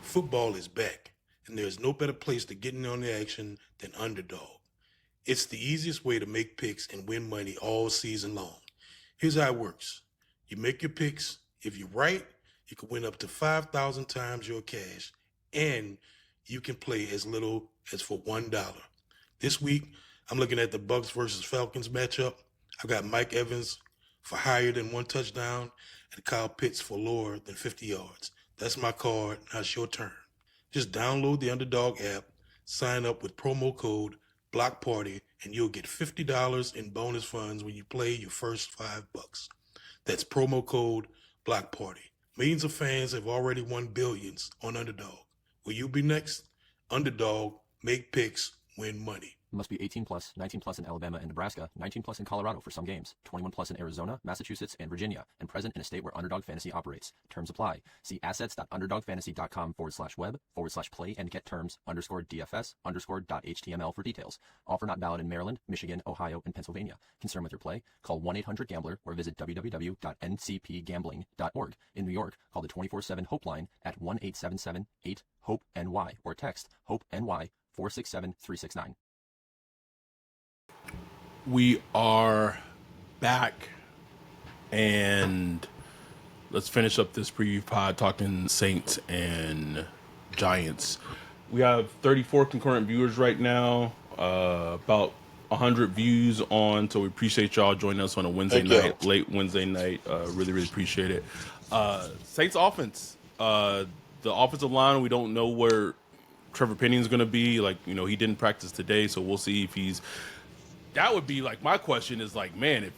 Football is back, and there's no better place to get in on the action than Underdog. It's the easiest way to make picks and win money all season long. Here's how it works. You make your picks. If you're right, you can win up to 5,000 times your cash, and you can play as little as for $1. This week, I'm looking at the Bucks versus Falcons matchup. I got Mike Evans for higher than 1 touchdown and Kyle Pitts for lower than 50 yards. That's my card. Now it's your turn. Just download the Underdog app, sign up with promo code BLOCKPARTY, and you'll get $50 in bonus funds when you play your first $5. That's promo code BLOCKPARTY. Millions of fans have already won billions on Underdog. Will you be next? Underdog, make picks, win money. Must be 18 plus, 19 plus in Alabama and Nebraska, 19 plus in Colorado for some games, 21 plus in Arizona, Massachusetts, and Virginia, and present in a state where Underdog Fantasy operates. Terms apply. See assets.underdogfantasy.com/web/play and get terms _DFS_.html for details. Offer not valid in Maryland, Michigan, Ohio, and Pennsylvania. Concerned with your play? Call 1-800-GAMBLER or visit www.ncpgambling.org. In New York, call the 24/7 Hope line at 1-877-8-HOPE-NY or text HOPE-NY 467-369. We are back, and let's finish up this preview pod talking Saints and Giants. We have 34 concurrent viewers right now, about 100 views on, so we appreciate y'all joining us on a Wednesday night, late Wednesday night. Really, really appreciate it. Saints offense, the offensive line, we don't know where Trevor Penning's going to be. Like, he didn't practice today, so we'll see if he's... That would be like my question is like, man, if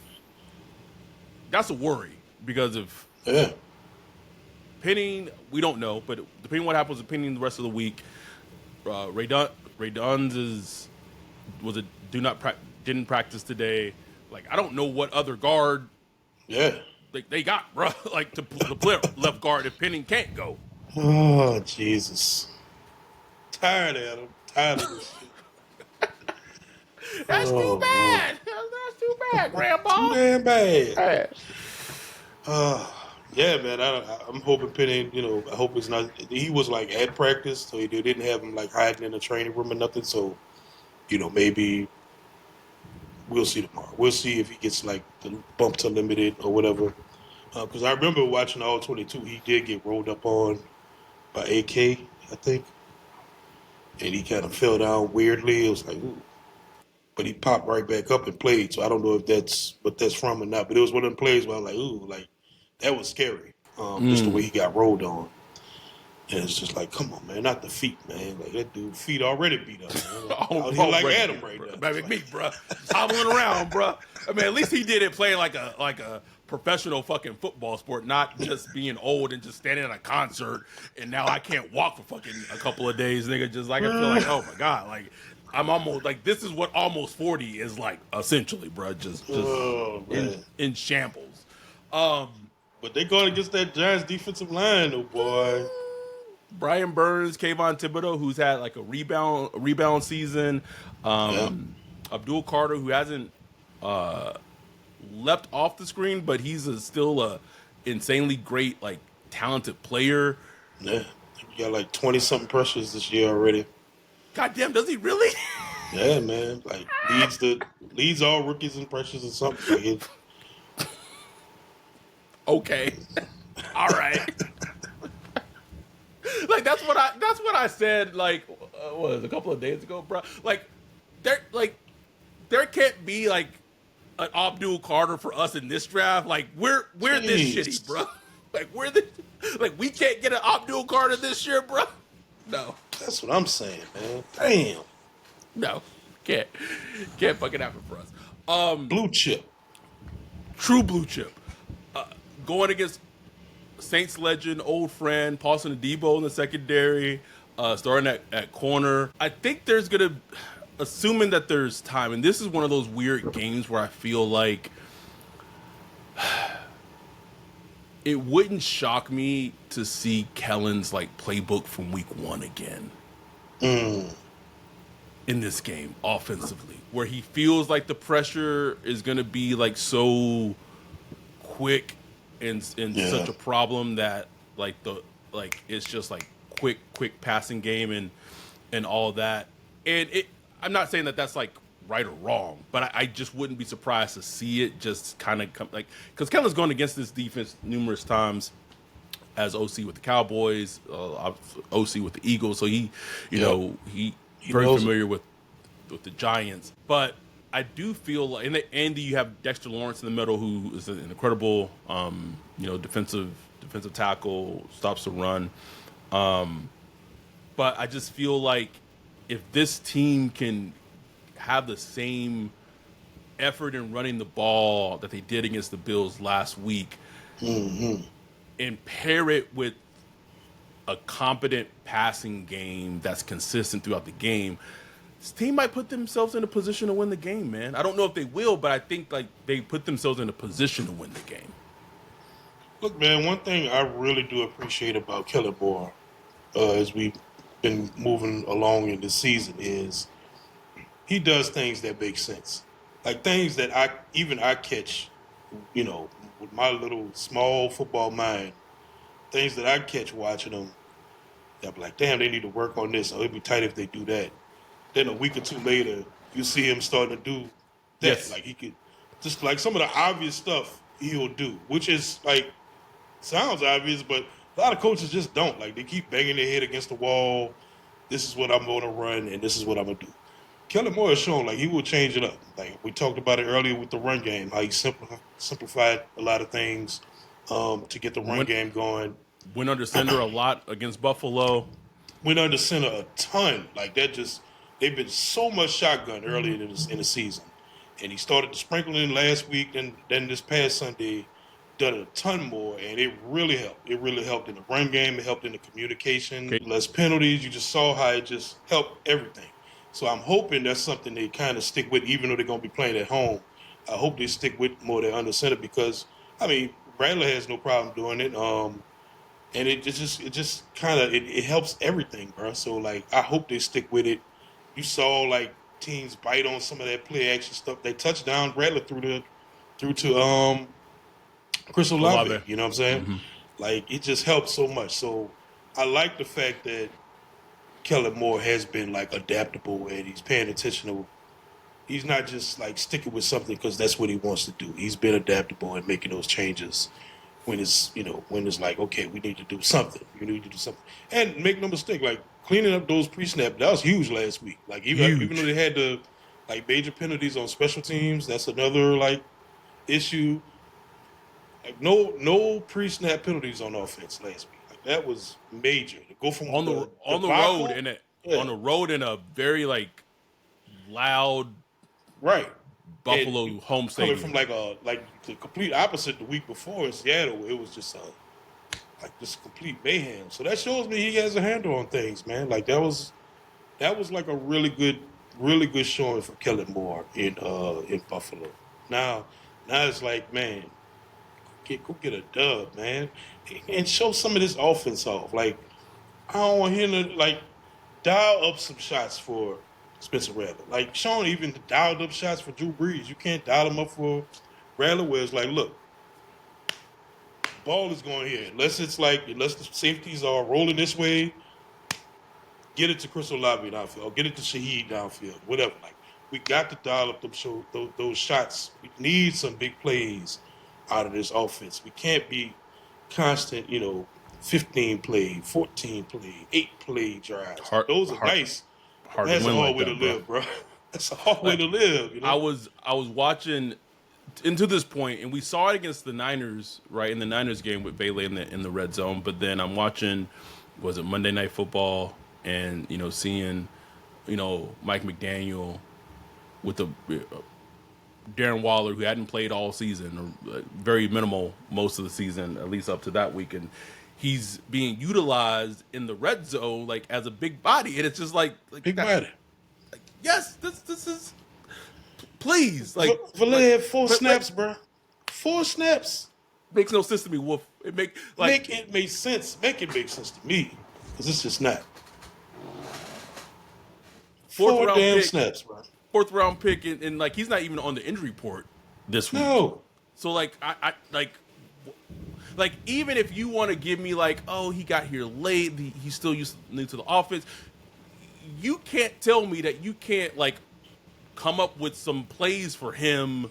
that's a worry because if Penning, we don't know, but depending on what happens with Penning the rest of the week, Ray Duns didn't practice today. Like, I don't know what other guard they got, bro. Like to play left guard if Penning can't go. Oh Jesus! Tired of him. Tired of this shit. That's too bad. That's too bad, Grandpa. Too damn bad. Yeah, man. I'm hoping Penny. I hope it's not. He was like at practice, so they didn't have him like hiding in the training room or nothing. So, maybe we'll see tomorrow. We'll see if he gets like the bump to limited or whatever. Because I remember watching all 22, he did get rolled up on by AK, I think, and he kind of fell down weirdly. It was like, ooh. But he popped right back up and played. So I don't know if that's what that's from or not. But it was one of them plays where I was like, ooh, like that was scary. Just the way he got rolled on. And it's just like, come on, man, not the feet, man. Like that dude feet already beat up. Man. He like Adam right now. Baby, me, bro, hobbling around, bro. I mean, at least he did it playing like a professional fucking football sport, not just being old and just standing at a concert. And now I can't walk for fucking a couple of days, nigga. Just like I feel like, oh my god, like. I'm almost like this is what almost 40 is like essentially, bro. Just in shambles. But they going against that Giants defensive line, oh boy. Brian Burns, Kayvon Thibodeau, who's had like a rebound season. Yeah. Abdul Carter, who hasn't left off the screen, but he's still a insanely great, like talented player. Yeah. He got like 20 something pressures this year already. Goddamn, does he really? Yeah, man. Like leads all rookies in pressures or something. Like it, Okay, all right. Like that's what I said. Like what was it, a couple of days ago, bro. There can't be like an Abdul Carter for us in this draft. Like we're this Jeez. shitty, bro. Like we can't get an Abdul Carter this year, bro. No, That's what I'm saying, man. Damn. no, can't fucking happen for us. Blue chip. True blue chip. Going against Saints legend, old friend, Paulson Adebo in the secondary, starting at corner. I think there's gonna, assuming that there's time, and this is one of those weird games where I feel like it wouldn't shock me to see Kellen's like playbook from week 1 again in this game offensively, where he feels like the pressure is gonna be like so quick and such a problem that it's just like quick passing game and all that. And I'm not saying that that's like right or wrong, but I just wouldn't be surprised to see it just kind of come like, because Kellen's gone against this defense numerous times as OC with the Cowboys, OC with the Eagles, so he very familiar with the Giants. But I do feel like, and you have Dexter Lawrence in the middle, who is an incredible, defensive tackle, stops the run. But I just feel like if this team can have the same effort in running the ball that they did against the Bills last week, and pair it with a competent passing game that's consistent throughout the game, this team might put themselves in a position to win the game, man. I don't know if they will, but I think like they put themselves in a position to win the game. Look, man, one thing I really do appreciate about Kellen Moore as we've been moving along in this season is he does things that make sense. Like things that I catch, with my little small football mind, things that I catch watching them, I'm like, damn, they need to work on this, or it'd be tight if they do that. Then a week or two later, you see him starting to do that. Yes. Like he could, just like some of the obvious stuff he'll do, which is like, sounds obvious, but a lot of coaches just don't. Like they keep banging their head against the wall. This is what I'm going to run, and this is what I'm going to do. Kellen Moore has shown like he will change it up. Like we talked about it earlier with the run game, how he simplified a lot of things to get the run game going. Went under center a lot against Buffalo. Went under center a ton. Like that just, they've been so much shotgun earlier in the season. And he started to sprinkle in last week, and then this past Sunday, done a ton more, and it really helped. It really helped in the run game. It helped in the communication. Okay. Less penalties. You just saw how it just helped everything. So I'm hoping that's something they kind of stick with, even though they're going to be playing at home. I hope they stick with more than under center because, I mean, Bradley has no problem doing it. And it just kind of it helps everything, bro. So like I hope they stick with it. You saw like teams bite on some of that play action stuff. They touchdown Bradley through to Chris Olave. You know what I'm saying? Mm-hmm. Like it just helps so much. So I like the fact that Kellen Moore has been like adaptable and he's paying attention to. He's not just like sticking with something because that's what he wants to do. He's been adaptable and making those changes when it's like, okay, we need to do something. You need to do something. And make no mistake, like cleaning up those pre-snap, that was huge last week. Like even though they had the like major penalties on special teams, that's another like issue. Like no pre-snap penalties on offense last week. Like that was major. To go from on the road in a very like loud right Buffalo and home stadium. Coming from like the complete opposite the week before in Seattle, it was just like this complete mayhem. So that shows me he has a handle on things, man. Like that was like a really good showing for Kellen Moore in Buffalo. Now it's like, man, go get a dub, man, and show some of this offense off. Like I don't want him to like dial up some shots for Spencer Rattler. Like Sean even dialed up shots for Drew Brees. You can't dial them up for Rattler. Where it's like, look, ball is going here. Unless the safeties are rolling this way, get it to Chris Olave downfield, or get it to Shaheed downfield, whatever. Like we got to dial up those shots. We need some big plays out of this offense. We can't be constant, 15 play, 14 play, 8 play drives. Those are nice. Hard That's to a win hard like way that, to live, bro. That's a hard way to live. I was watching into this point, and we saw it against the Niners, right, in the Niners game with Bailey in the red zone. But then I'm watching, was it Monday Night Football, and seeing, Mike McDaniel with the Darren Waller, who hadn't played all season, or very minimal most of the season, at least up to that week, and he's being utilized in the red zone like as a big body, and it's just like big body. Like, yes, this is. Please, Valet had 4 snaps, bro. 4 snaps. Makes no sense to me, Wolf. It make it make sense. Make it make sense to me, because it's just not. 4 damn pick, snaps, bro. 4th round pick, and like he's not even on the injury report this week. No. So like I like even if you want to give me like, oh, he got here late, he's still new to the offense, you can't tell me that you can't like come up with some plays for him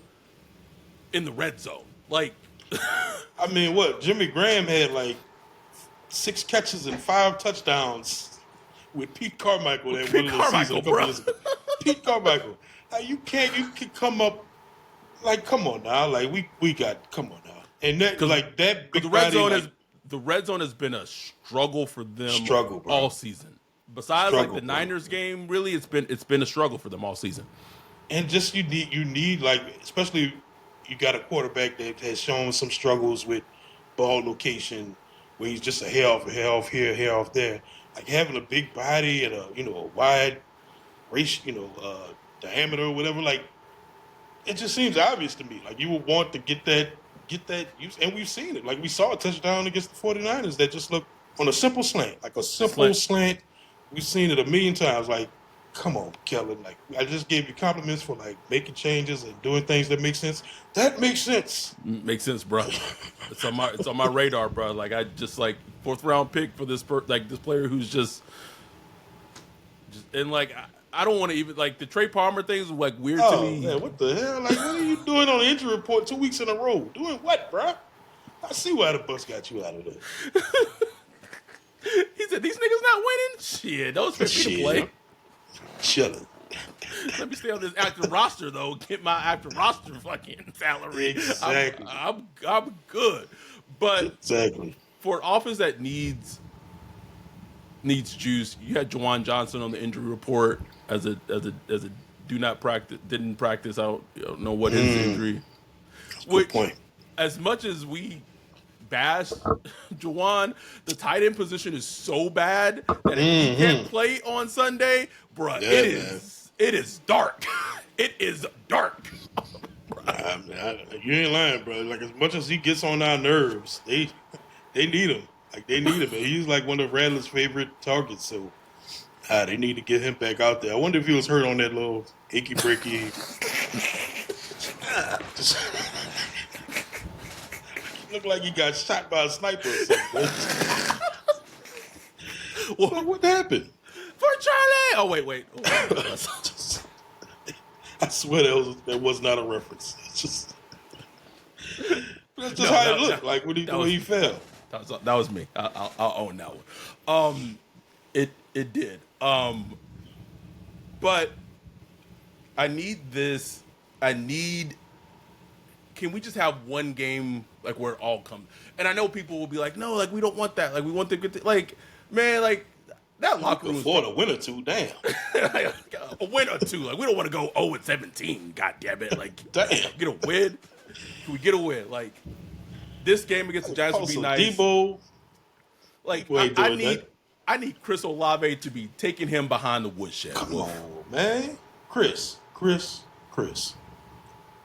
in the red zone. Like, I mean, what? Jimmy Graham had like 6 catches and 5 touchdowns with Pete Carmichael that won the season a couple years ago. Pete Carmichael. Like, you can come up, like, come on now. Like, we got, come on now. And that, like, that big the red zone like, the red zone has been a struggle for them bro. all season. Besides like the Niners game, really, it's been a struggle for them all season. And just you need like, especially you got a quarterback that has shown some struggles with ball location, where he's just a hair off here, hair off there. Like having a big body and a wide diameter or whatever. Like it just seems obvious to me. Like you would want to get that use, and we've seen it. Like we saw a touchdown against the 49ers that just looked on a simple slant, like a simple slant. We've seen it a million times. Like, come on, Kellen. Like, I just gave you compliments for like making changes and doing things that make sense. That makes sense. Makes sense, bro. It's on my radar, bro. Like I just like 4th round pick for this this player who's just and like I don't want to even like the Trey Palmer things is like weird to me. Man, what the hell? Like, what are you doing on the injury report 2 weeks in a row? Doing what, bro? I see why the bus got you out of there. He said, "These niggas not winning? Shit, those fit me to play. Chilling. Let me stay on this active roster though. Get my active roster fucking salary. Exactly. I'm good. But exactly for an offense that needs juice, you had Juwan Johnson on the injury report as a didn't practice. I don't know what his injury. Good point. As much as we bash Juwan, the tight end position is so bad that if he can't play on Sunday, bruh, it is dark. It is dark. You ain't lying, bro. Like as much as he gets on our nerves, they need him. Like they need him. He's like one of Rattler's favorite targets. So they need to get him back out there. I wonder if he was hurt on that little achy breaky. Looked like he got shot by a sniper or something. What happened? For Charlie! Oh, wait. I swear that was not a reference. That's just how it looked like when he fell. That was me. I'll own that one. It did. But I need this. Can we just have one game like where it all comes? And I know people will be like, no, like we don't want that. Like we want the good. Like man, like that locker room. Afford a win or two, damn. A win or two. Like we don't want to go 0-17. God damn it! Like damn. Get a win. Can we get a win? Like this game against the Giants would be nice. Debo. Like I need Chris Olave to be taking him behind the woodshed. Come on, man. Chris.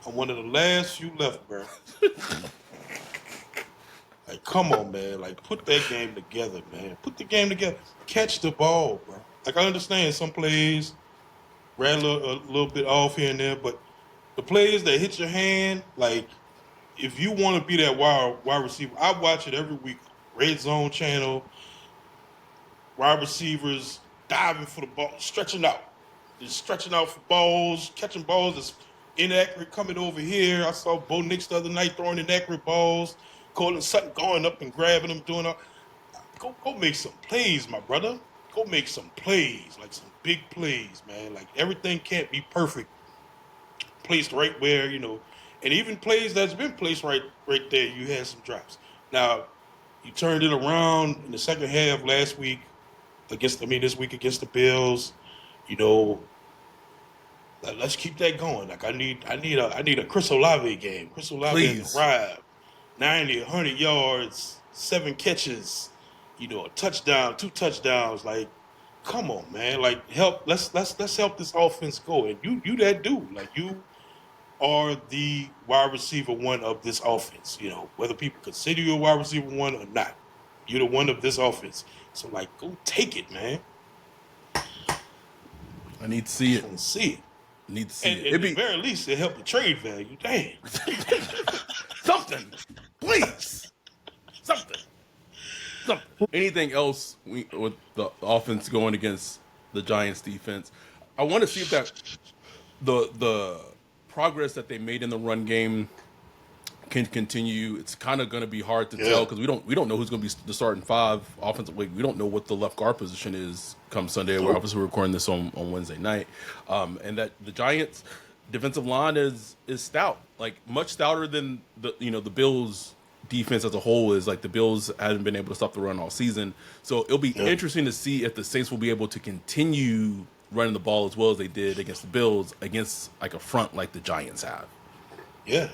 I'm one of the last few left, bro. Like, come on, man. Like, put that game together, man. Put the game together. Catch the ball, bro. Like, I understand some plays ran a little bit off here and there, but the plays that hit your hand, like, if you want to be that wide receiver, I watch it every week. Red Zone channel, wide receivers diving for the ball, stretching out. Just stretching out for balls, catching balls that's inaccurate coming over here. I saw Bo Nix the other night throwing inaccurate balls. Colin Sutton going up and grabbing them, doing all. Go make some plays, my brother. Go make some plays, like some big plays, man. Like everything can't be perfect. Placed right where, and even plays that's been placed right there, you had some drops. Now, you turned it around in the second half last week this week against the Bills. You know, let's keep that going. Like I need a Chris Olave game. Chris Olave has arrived. 90, 100 yards, 7 catches, a touchdown, 2 touchdowns. Like, come on, man. Like, help. Let's help this offense go. And you that dude. Like, you are the wide receiver one of this offense. Whether people consider you a wide receiver one or not, you're the one of this offense. So, like, go take it, man. I need to see it. Need to see it. At the very least, it helped the trade value. Damn. Something. Please. Something. Anything else with the offense going against the Giants defense? I want to see if that the progress that they made in the run game can continue. It's kind of going to be hard to tell because we don't know who's going to be the starting 5 offensive. We don't know what the left guard position is come Sunday. We're obviously recording this on Wednesday night, and that the Giants defensive line is stout, like much stouter than the Bills defense as a whole is. Like the Bills haven't been able to stop the run all season, so it'll be interesting to see if the Saints will be able to continue running the ball as well as they did against the Bills against like a front like the Giants have. Yeah,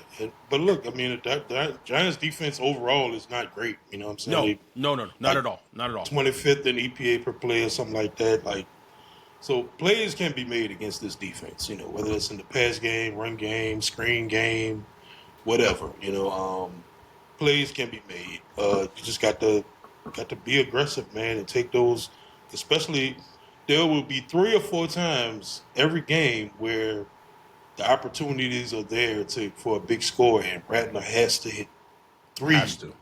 but look, I mean, the Giants defense overall is not great. You know what I'm saying? No, not at all. 25th in EPA per play or something like that. Like, so plays can be made against this defense. Whether it's in the pass game, run game, screen game, whatever. Plays can be made. You just got to be aggressive, man, and take those. Especially, there will be 3 or 4 times every game where the opportunities are there for a big score, and Rattler has to hit 3. Has to.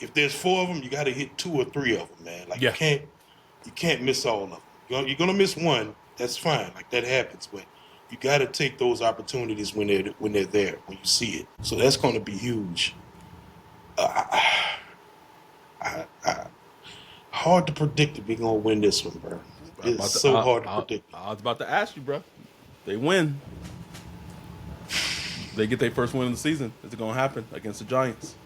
If there's 4 of them, you got to hit 2 or 3 of them, man. Like you can't miss all of them. You're gonna miss one. That's fine. Like that happens, but you got to take those opportunities when they're there, when you see it. So that's going to be huge. Hard to predict if we're gonna win this one, bro. It's so hard to predict. I was about to ask you, bro. They win. They get their first win of the season. Is it going to happen against the Giants?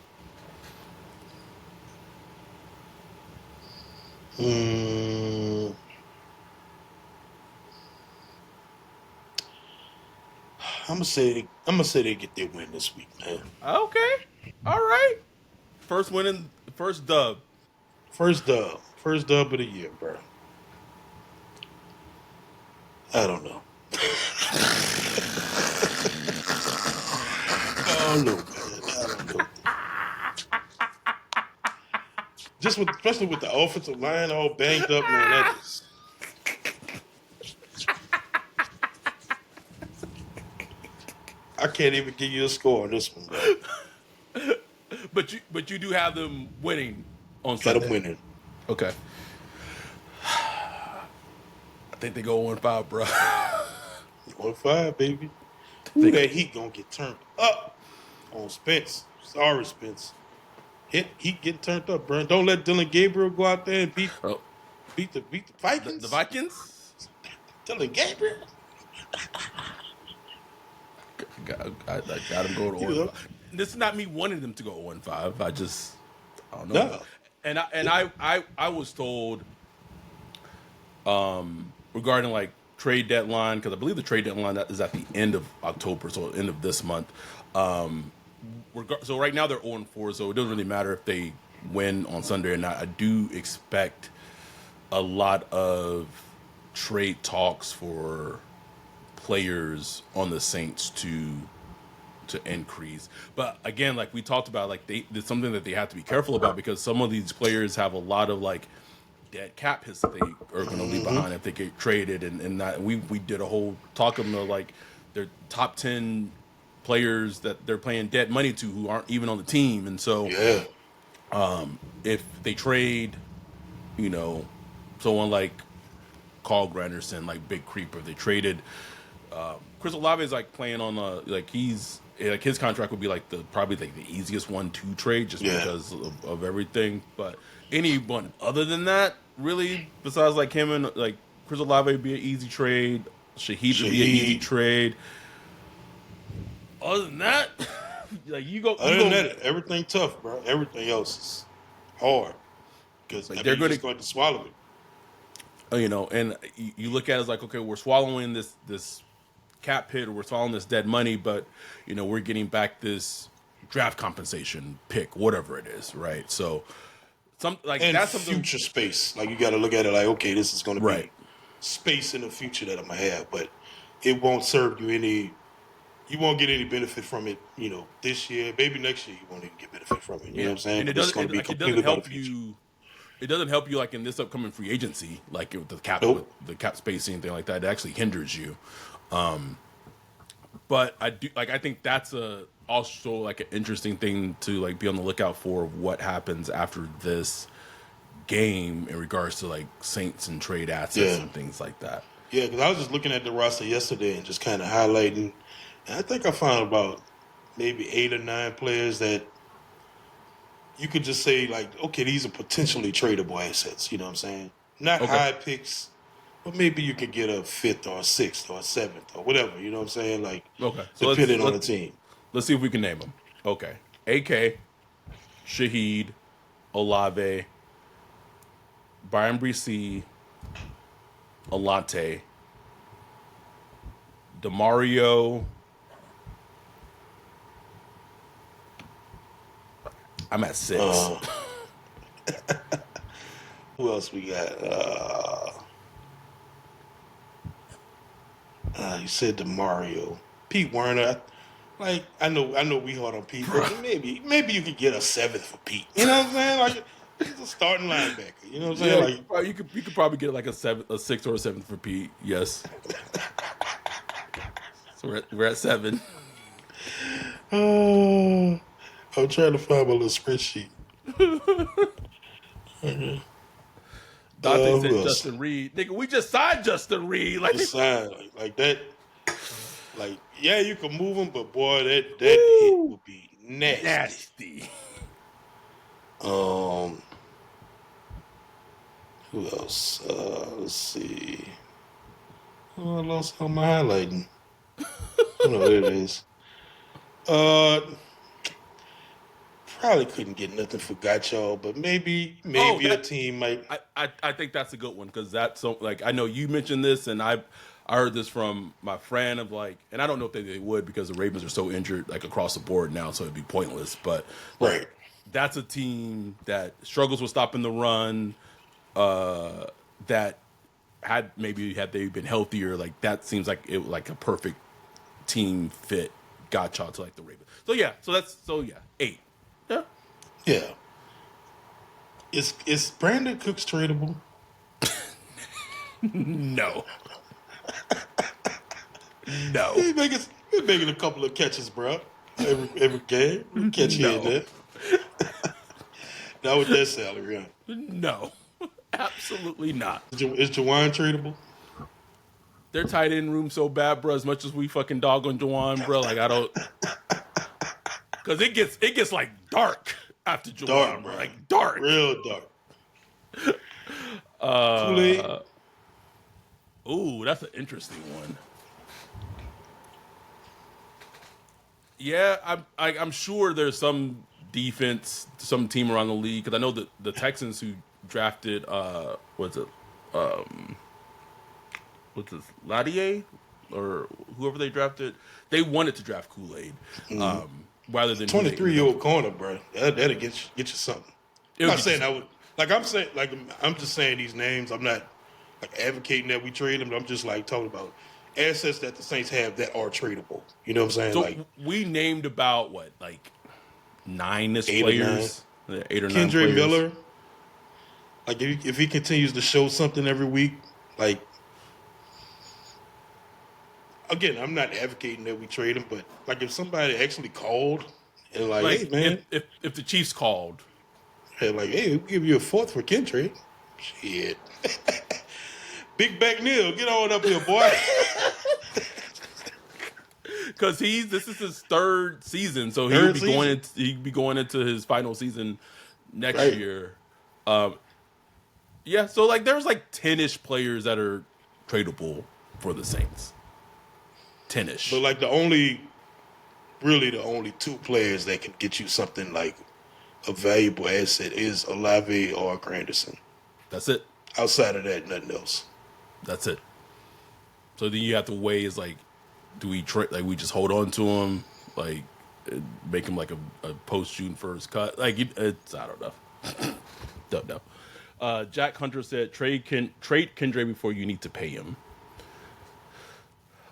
I'm gonna say they get their win this week, man. Okay, all right. First dub. First dub of the year, bro. I don't know. I don't know, man. I don't know. Especially with the offensive line all banged up, man. That is. I can't even give you a score on this one, bro. But you do have them winning on Sunday. Got them winning. Okay. I think they go 1-5, bro. 1-5, baby. Ooh, that heat gonna get turned up on Spence. Sorry, Spence. Heat getting turned up, bro. Don't let Dylan Gabriel go out there and beat the Vikings. The Vikings? Dylan Gabriel. I got him going to 1-5. This is not me wanting them to go 1-5. I don't know. No. And I was told regarding like trade deadline, because I believe the trade deadline is at the end of October, so end of this month. So right now they're 0-4, so it doesn't really matter if they win on Sunday or not. I do expect a lot of trade talks for players on the Saints to to increase. But again, like we talked about, like there's something that they have to be careful about because some of these players have a lot of like dead cap hits that they are going to leave behind if they get traded, and that we did a whole talk of them like their top 10 players that they're paying dead money to who aren't even on the team, and so if they trade, you know, someone like Carl Granderson, like Big Creeper, they traded Chris Olave is like playing on like he's like his contract would be like probably like the easiest one to trade just because of everything. But anyone other than that, really, besides like him and like Chris Olave would be an easy trade. Shaheed would be an easy trade. Other than that, like you go. Other than that, everything tough, bro. Everything else is hard because like, they're going to swallow it. You know, and you look at it as like, okay, we're swallowing this cap hit or we're swallowing this dead money, but you know, we're getting back this draft compensation pick, whatever it is, right? So that's something future space. Like you got to look at it like, okay, this is going to be space in the future that I'm gonna have, but it won't serve you any. You won't get any benefit from it, you know, this year. Maybe next year you won't even get benefit from it. You know what I'm saying? And it doesn't help you. It doesn't help you like in this upcoming free agency, like with the cap spacing and thing like that. It actually hinders you. But I think that's also like an interesting thing to like be on the lookout for what happens after this game in regards to like Saints and trade assets and things like that. Yeah, because I was just looking at the roster yesterday and just kind of highlighting. And I think I found about maybe 8 or 9 players that you could just say like, okay, these are potentially tradable assets. You know what I'm saying? Not high picks. But maybe you could get a 5th or a 6th or a 7th or whatever. You know what I'm saying? Like, so depending on the team. Let's see if we can name them. Okay. AK, Shaheed, Olave, Brian Bresee, Alante, DeMario. I'm at 6. Who else we got? You said DeMario, Pete Werner. Like I know we hard on Pete, but maybe you could get a 7th for Pete. You know what I'm saying? Like he's a starting linebacker. You know what I'm saying? Like you could probably get like a 6th or a 7th for Pete. Yes. So we're at 7. I'm trying to find my little spreadsheet. Dante said Justin Reed. Nigga, we just signed Justin Reed. Like just signed like that. Like, yeah, you can move him, but boy, that hit would be nasty. Who else? Let's see. Oh, I lost all my highlighting. I know what it is. Probably couldn't get nothing for Gotcho, but maybe a team might. I think that's a good one because that's so like I know you mentioned this and I heard this from my friend of like, and I don't know if they would because the Ravens are so injured like across the board now, so it'd be pointless. But like, that's a team that struggles with stopping the run. That had they been healthier, like that seems like it like a perfect team fit. Gotcha to like the Ravens. So yeah, 8. Yeah. Yeah. Is Brandon Cooks tradable? No. No. He's making a couple of catches, bro. Every game. We catch here and there. Not with that salary, huh? No. Absolutely not. Is Juwan tradable? Their tight end room so bad, bro. As much as we fucking dog on Juwan, bro, like I don't, because it gets like dark after Juwan, bro. Like dark, real dark. Kool-Aid. Ooh, that's an interesting one. Yeah, I'm sure there's some defense, some team around the league because I know that the Texans who drafted Ladier or whoever they drafted, they wanted to draft Kool-Aid rather than 23-year-old corner, bro. That'll get you something. I'm not saying I would. Like I'm saying, like I'm just saying these names. I'm not like advocating that we trade them. I'm just like talking about assets that the Saints have that are tradable. You know what I'm saying? So Like we named about what, like 9-ish 8 or 9. players, 8 or 9 Kendre players. Miller. Like if he continues to show something every week, like again, I'm not advocating that we trade him, but like if somebody actually called and like, hey Like man, if the Chiefs called, and like, hey, we'll give you a fourth for Kendre. Shit. Big Back Neil, get on up here, boy. because this is his 3rd season, so Third he'd be going into his final season next Right. year. Yeah, so like there's like 10-ish players that are tradable for the Saints. 10-ish. But like the only 2 players that can get you something like a valuable asset is Olave or Granderson. That's it. Outside of that, nothing else. That's it. So then you have to weigh is like, do we trade? Like we just hold on to him, like make him like a post June 1st cut? Like it's I don't know. Don't know. Jack Hunter said trade Kendre before you need to pay him.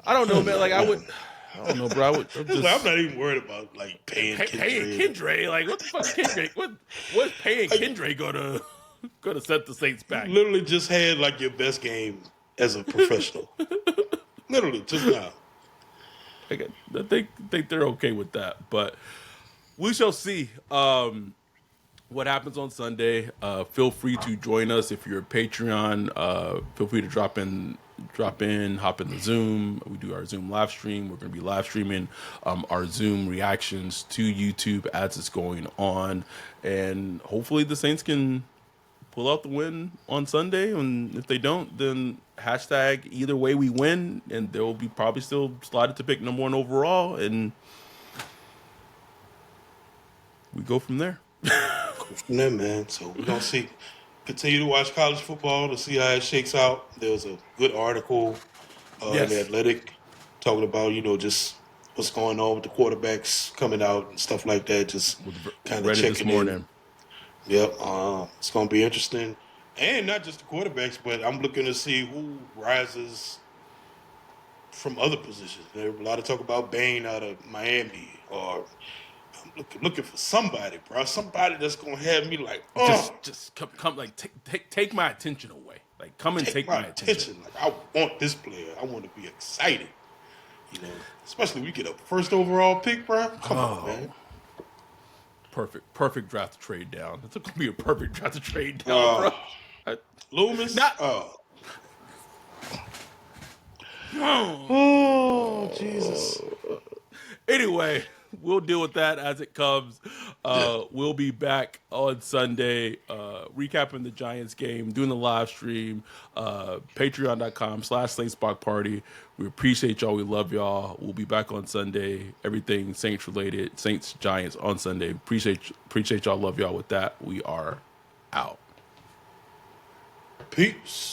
I don't know, man. Like I don't know, bro. I'm not even worried about like paying Kendre. Like what the fuck, Kendre? What's paying Kendre gonna set the Saints back? You literally just had like your best game as a professional. Literally just now. I think they're okay with that, but we shall see what happens on Sunday. Feel free to join us if you're a Patreon. Feel free to drop in, hop in the Zoom. We do our Zoom live stream. We're going to be live streaming our Zoom reactions to YouTube as it's going on, and hopefully the Saints can pull out the win on Sunday. And if they don't, then hashtag either way we win, and they'll be probably still slotted to pick number 1 overall, and we go from there. From there, man. So we're gonna see. Continue to watch college football to see how it shakes out. There was a good article in the Athletic talking about, just what's going on with the quarterbacks coming out and stuff like that. Just kind of checking in. Yep. It's gonna be interesting. And not just the quarterbacks, but I'm looking to see who rises from other positions. There's a lot of talk about Bain out of Miami, or I'm looking for somebody, bro. Somebody that's gonna have me like, just come, like take my attention away. Like come and take my attention. Like I want this player. I want to be excited. Especially we get a first overall pick, bro. Come on, man. Perfect draft to trade down. It's gonna be a perfect draft to trade down, bro. Loomis? Not. Oh, Jesus. Anyway, we'll deal with that as it comes. We'll be back on Sunday, recapping the Giants game, doing the live stream, patreon.com/SaintsBlock Party. We appreciate y'all. We love y'all. We'll be back on Sunday. Everything Saints related, Saints Giants on Sunday. Appreciate y'all. Love y'all with that. We are out. Peace.